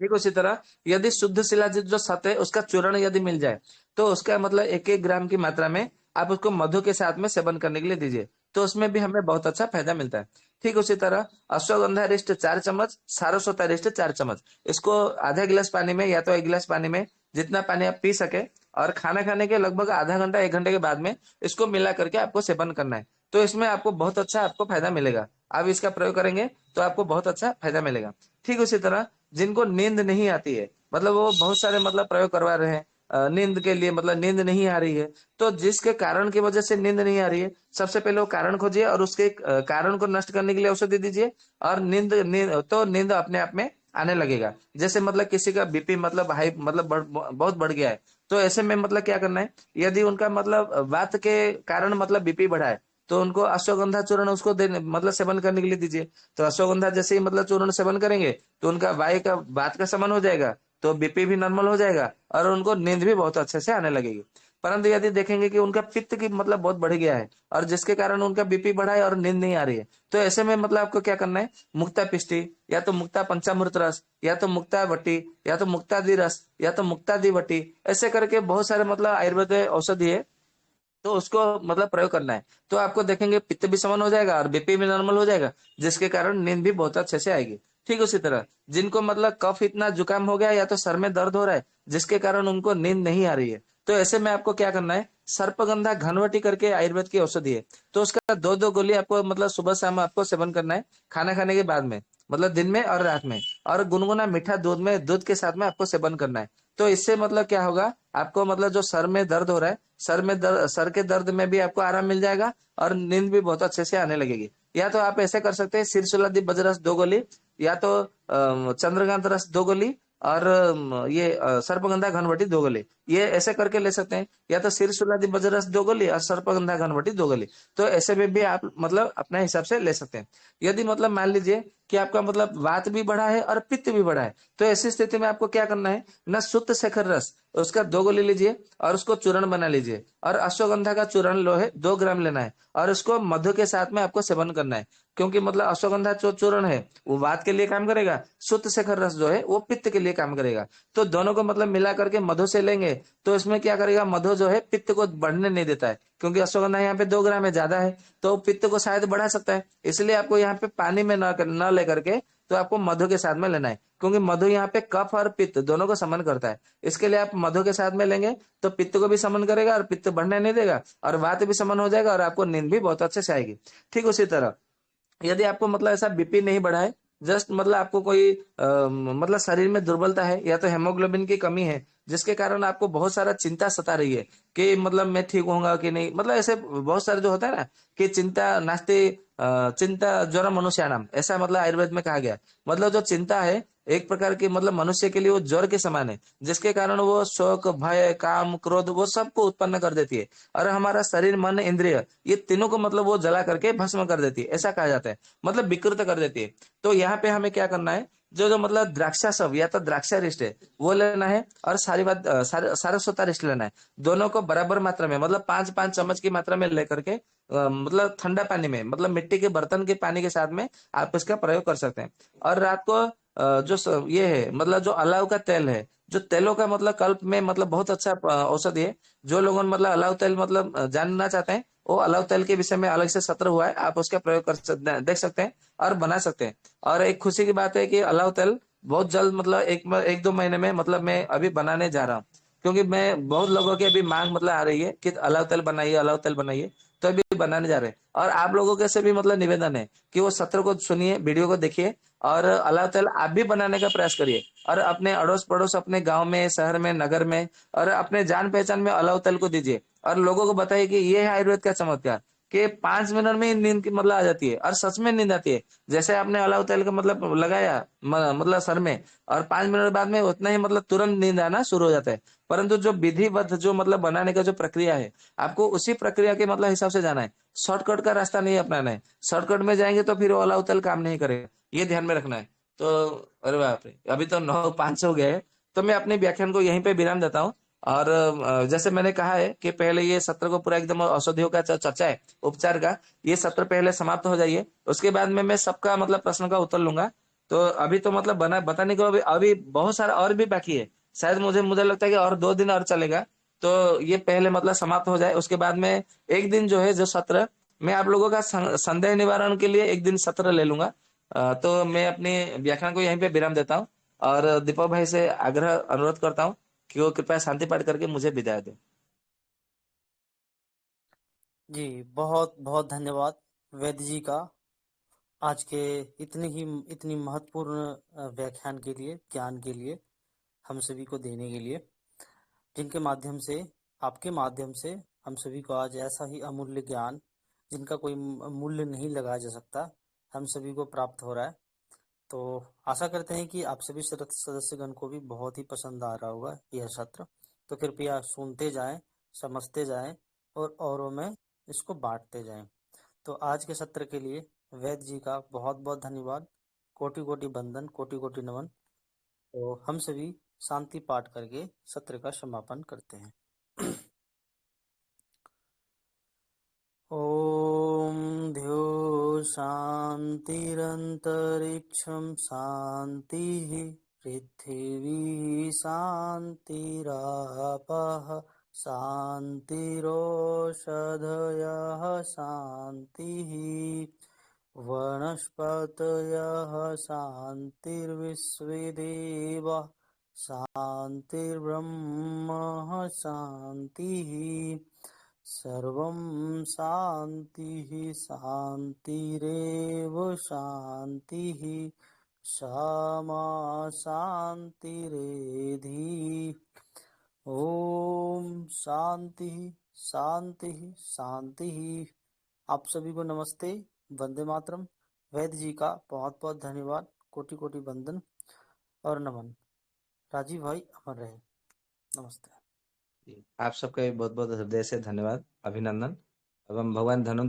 ठीक उसी तरह यदि शुद्ध शिलाजित जो सत है उसका चूर्ण यदि मिल जाए, तो उसका मतलब 1-1 ग्राम की मात्रा में आप उसको मधु के साथ में सेवन करने के लिए दीजिए, तो उसमें भी हमें बहुत अच्छा फायदा मिलता है। ठीक उसी तरह अश्वगंधा रिष्ट 4 चम्मच, सारस्वता रिष्ट 4 चम्मच, इसको आधा गिलास पानी में या तो 1 गिलास पानी में, जितना पानी आप पी सके, और खाना खाने के लगभग आधा घंटा 1 घंटे के बाद में इसको मिला करके आपको सेवन करना है। तो इसमें आपको बहुत अच्छा आपको फायदा मिलेगा। आप इसका प्रयोग करेंगे तो आपको बहुत अच्छा फायदा मिलेगा। ठीक उसी तरह जिनको नींद नहीं आती है, मतलब वो बहुत सारे मतलब प्रयोग करवा रहे हैं नींद के लिए, मतलब नींद नहीं आ रही है, तो जिसके कारण की वजह से नींद नहीं आ रही है, सबसे पहले वो कारण खोजिए और उसके कारण को नष्ट करने के लिए औषधि दीजिए। और नींद अपने आप में आने लगेगा। जैसे मतलब किसी का बीपी मतलब हाई मतलब बहुत बढ़ गया है, तो ऐसे में मतलब क्या करना है, यदि उनका मतलब वात के कारण मतलब बीपी बढ़ा है, तो उनको अश्वगंधा चूर्ण उसको देने मतलब सेवन करने के लिए दीजिए। तो अश्वगंधा जैसे ही मतलब चूर्ण सेवन करेंगे तो उनका वायु का बात का समन हो जाएगा, तो बीपी भी नॉर्मल हो जाएगा और उनको नींद भी बहुत अच्छे से आने लगेगी। परंतु यदि देखेंगे कि उनका पित्त की मतलब बहुत बढ़ गया है और जिसके कारण उनका बीपी बढ़ा है और नींद नहीं आ रही है, तो ऐसे में मतलब आपको क्या करना है, मुक्ता पिष्टी या तो मुक्ता पंचामृत रस या तो मुक्ता वटी या तो मुक्तादि रस या तो मुक्तादि वटी, ऐसे करके बहुत सारे मतलब आयुर्वेद औषधि है, तो उसको मतलब प्रयोग करना है। तो आपको देखेंगे पित्त भी समन हो जाएगा और बीपी भी नॉर्मल हो जाएगा, जिसके कारण नींद भी बहुत अच्छे से आएगी। ठीक उसी तरह जिनको मतलब कफ इतना जुकाम हो गया या तो सर में दर्द हो रहा है, जिसके कारण उनको नींद नहीं आ रही है, तो ऐसे में आपको क्या करना है, सर्पगंधा घनवटी करके आयुर्वेद की औषधि है, तो उसका 2-2 गोली आपको मतलब सुबह शाम आपको सेवन करना है, खाना खाने के बाद में, मतलब दिन में और रात में। और गुनगुना मीठा दूध के साथ में आपको सेवन करना है। तो इससे मतलब क्या होगा, आपको मतलब जो सर में दर्द हो रहा है, सर के दर्द में भी आपको आराम मिल जाएगा और नींद भी बहुत अच्छे से आने लगेगी। या तो आप ऐसे कर सकते हैं, सिरसुलादि बजरस 2 गोली, या तो चंद्रकांत रस 2 गोली, और ये सर्पगंधा घनवटी 2 गोली, ये ऐसे करके ले सकते हैं। या तो सिरसुलादि बजरस 2 गोली और सर्पगंधा घनवटी 2 गोली, तो ऐसे में भी आप मतलब अपने हिसाब से ले सकते हैं। यदि मतलब मान लीजिए कि आपका मतलब वात भी बढ़ा है और पित्त भी बढ़ा है, तो ऐसी स्थिति में आपको क्या करना है ना, शुद्ध शेखर रस उसका 2 गोली लीजिए और उसको चूर्ण बना लीजिए, और अश्वगंधा का चूर्ण लोहे 2 ग्राम लेना है और उसको मधु के साथ में आपको सेवन करना है। क्योंकि मतलब अश्वगंधा जो चूर्ण है वो वात के लिए काम करेगा, शुद्ध शेखर रस जो है वो पित्त के लिए काम करेगा। तो दोनों को मतलब मिला करके मधु से लेंगे, तो इसमें क्या करेगा, मधु जो है पित्त को बढ़ने नहीं देता है, क्योंकि अश्वगंधा यहाँ पे 2 ग्राम है, ज्यादा है, तो पित्त को शायद बढ़ा सकता है। इसलिए आपको यहाँ पे पानी में न लेकर के, तो आपको मधु के साथ में लेना है, क्योंकि मधु यहाँ पे कफ और पित्त दोनों को समन करता है। इसके लिए आप मधु के साथ में लेंगे तो पित्त को भी समन करेगा और पित्त बढ़ने नहीं देगा, और वात भी समन हो जाएगा और आपको नींद भी बहुत अच्छे से आएगी। ठीक उसी तरह यदि आपको मतलब ऐसा बीपी नहीं बढ़ा है, जस्ट मतलब आपको कोई मतलब शरीर में दुर्बलता है या तो हेमोग्लोबिन की कमी है, जिसके कारण आपको बहुत सारा चिंता सता रही है कि मतलब मैं ठीक होऊंगा कि नहीं, मतलब ऐसे बहुत सारे जो होता है ना कि चिंता नास्ति चिंता ज्वर मनुष्याणाम, ऐसा मतलब आयुर्वेद में कहा गया, मतलब जो चिंता है एक प्रकार की मतलब मनुष्य के लिए वो ज्वर के समान है, जिसके कारण वो शोक, भय, काम, क्रोध वो सबको उत्पन्न कर देती है। और हमारा शरीर, मन, इंद्रिय ये तीनों को मतलब वो जला करके भस्म कर देती है, ऐसा कहा जाता है, मतलब विकृत कर देती है। तो यहाँ पे हमें क्या करना है, जो जो मतलब द्राक्षा सब या तो द्राक्षारिष्ट है वो लेना है, और सारस्वता रिष्ट लेना है। दोनों को बराबर मात्रा में मतलब 5-5 चम्मच की मात्रा में लेकर के मतलब ठंडा पानी में, मतलब मिट्टी के बर्तन के पानी के साथ में आप इसका प्रयोग कर सकते हैं। और रात को ये है मतलब जो अलाव का तेल है, जो तेलों का मतलब कल्प में मतलब बहुत अच्छा औषधि है। जो लोगों ने मतलब अलाव तेल मतलब जानना चाहते हैं, वो अलाव तेल के विषय में अलग से सत्र हुआ है, आप उसका प्रयोग कर सकते हैं, देख सकते हैं और बना सकते हैं। और एक खुशी की बात है कि अलाव तेल बहुत जल्द मतलब 1-2 महीने में मतलब मैं अभी बनाने जा रहा हूँ, क्योंकि मैं बहुत लोगों की अभी मांग मतलब आ रही है कि अलाव तेल बनाइए, अलाव तेल बनाइए, तो अभी बनाने जा रहे हैं। और आप लोगों के से भी मतलब निवेदन है कि वो सत्र को सुनिए, वीडियो को देखिए, और अल्लाह ताला आप भी बनाने का प्रयास करिए। और अपने अड़ोस पड़ोस, अपने गांव में, शहर में, नगर में, और अपने जान पहचान में अल्लाह ताला को दीजिए, और लोगों को बताइए कि ये है आयुर्वेद का चमत्कार, कि 5 मिनट में ही नींद की मतलब आ जाती है, और सच में नींद आती है। जैसे आपने अल्लाह ताला का मतलब लगाया मतलब सर में, और 5 मिनट बाद में उतना ही मतलब तुरंत नींद आना शुरू हो जाता है। परंतु जो विधिवत जो मतलब बनाने का जो प्रक्रिया है, आपको उसी प्रक्रिया के मतलब हिसाब से जाना है। शॉर्टकट का रास्ता नहीं अपनाना है। शॉर्टकट में जाएंगे तो फिर वो अलाउ तल काम नहीं करेगा, ये ध्यान में रखना है। तो अरे बाप रे, अभी तो 9:05 हो गए हैं। तो मैं अपने व्याख्यान को यहीं पे विराम देता हूँ। और जैसे मैंने कहा है कि पहले ये सत्र को पूरा एकदम औषधियों का चर्चा है, उपचार का, ये सत्र पहले समाप्त हो जाइए, उसके बाद में मैं सबका मतलब प्रश्न का उत्तर लूंगा। तो अभी तो मतलब बना बताने को अभी अभी बहुत सारा और भी बाकी है। शायद मुझे मुझे लगता है कि और 2 दिन और चलेगा। तो ये पहले मतलब समाप्त हो जाए, उसके बाद में एक दिन जो है जो सत्र, मैं आप लोगों का संदेह निवारण के लिए एक दिन सत्र ले लूंगा। तो मैं अपने व्याख्यान को यहीं पे विराम देता हूँ, और दीपक भाई से आग्रह अनुरोध करता हूँ कि वो कृपया शांति पाठ करके मुझे विदाई दें। जी, बहुत बहुत धन्यवाद वैद्य जी का, आज के इतनी महत्वपूर्ण व्याख्यान के लिए, ज्ञान के लिए, हम सभी को देने के लिए, जिनके माध्यम से, आपके माध्यम से हम सभी को आज ऐसा ही अमूल्य ज्ञान, जिनका कोई मूल्य नहीं लगाया जा सकता, हम सभी को प्राप्त हो रहा है। तो आशा करते हैं कि आप सभी सदस्यगण को भी बहुत ही पसंद आ रहा होगा यह सत्र। तो कृपया सुनते जाएं, समझते जाएं, और औरों में इसको बांटते जाएं। तो आज के सत्र के लिए वैद्य जी का बहुत बहुत धन्यवाद, कोटि कोटि बंदन, कोटि कोटि नमन। तो हम सभी शांति पाठ करके सत्र का समापन करते हैं। ॐ द्यो शान्तिरन्तरिक्षं शान्तिः, पृथिवी शान्तिरापः शान्तिरोषधयः शान्तिः, वनस्पतयः शान्तिर्विश्वे देवाः शान्तिर्ब्रह्म शान्तिः, सर्वं शान्तिः शान्तिरेव शान्तिः, सामा शान्तिरेधि। ओम शांति शांति शांति। आप सभी को नमस्ते, वंदे मातरम। वैद्य जी का बहुत बहुत धन्यवाद, कोटि कोटि वंदन और नमन। राजीव भाई अमर रहे। नमस्ते। आप सबका भी बहुत बहुत हृदय से धन्यवाद, अभिनंदन। एवं भगवान धन्वंतरि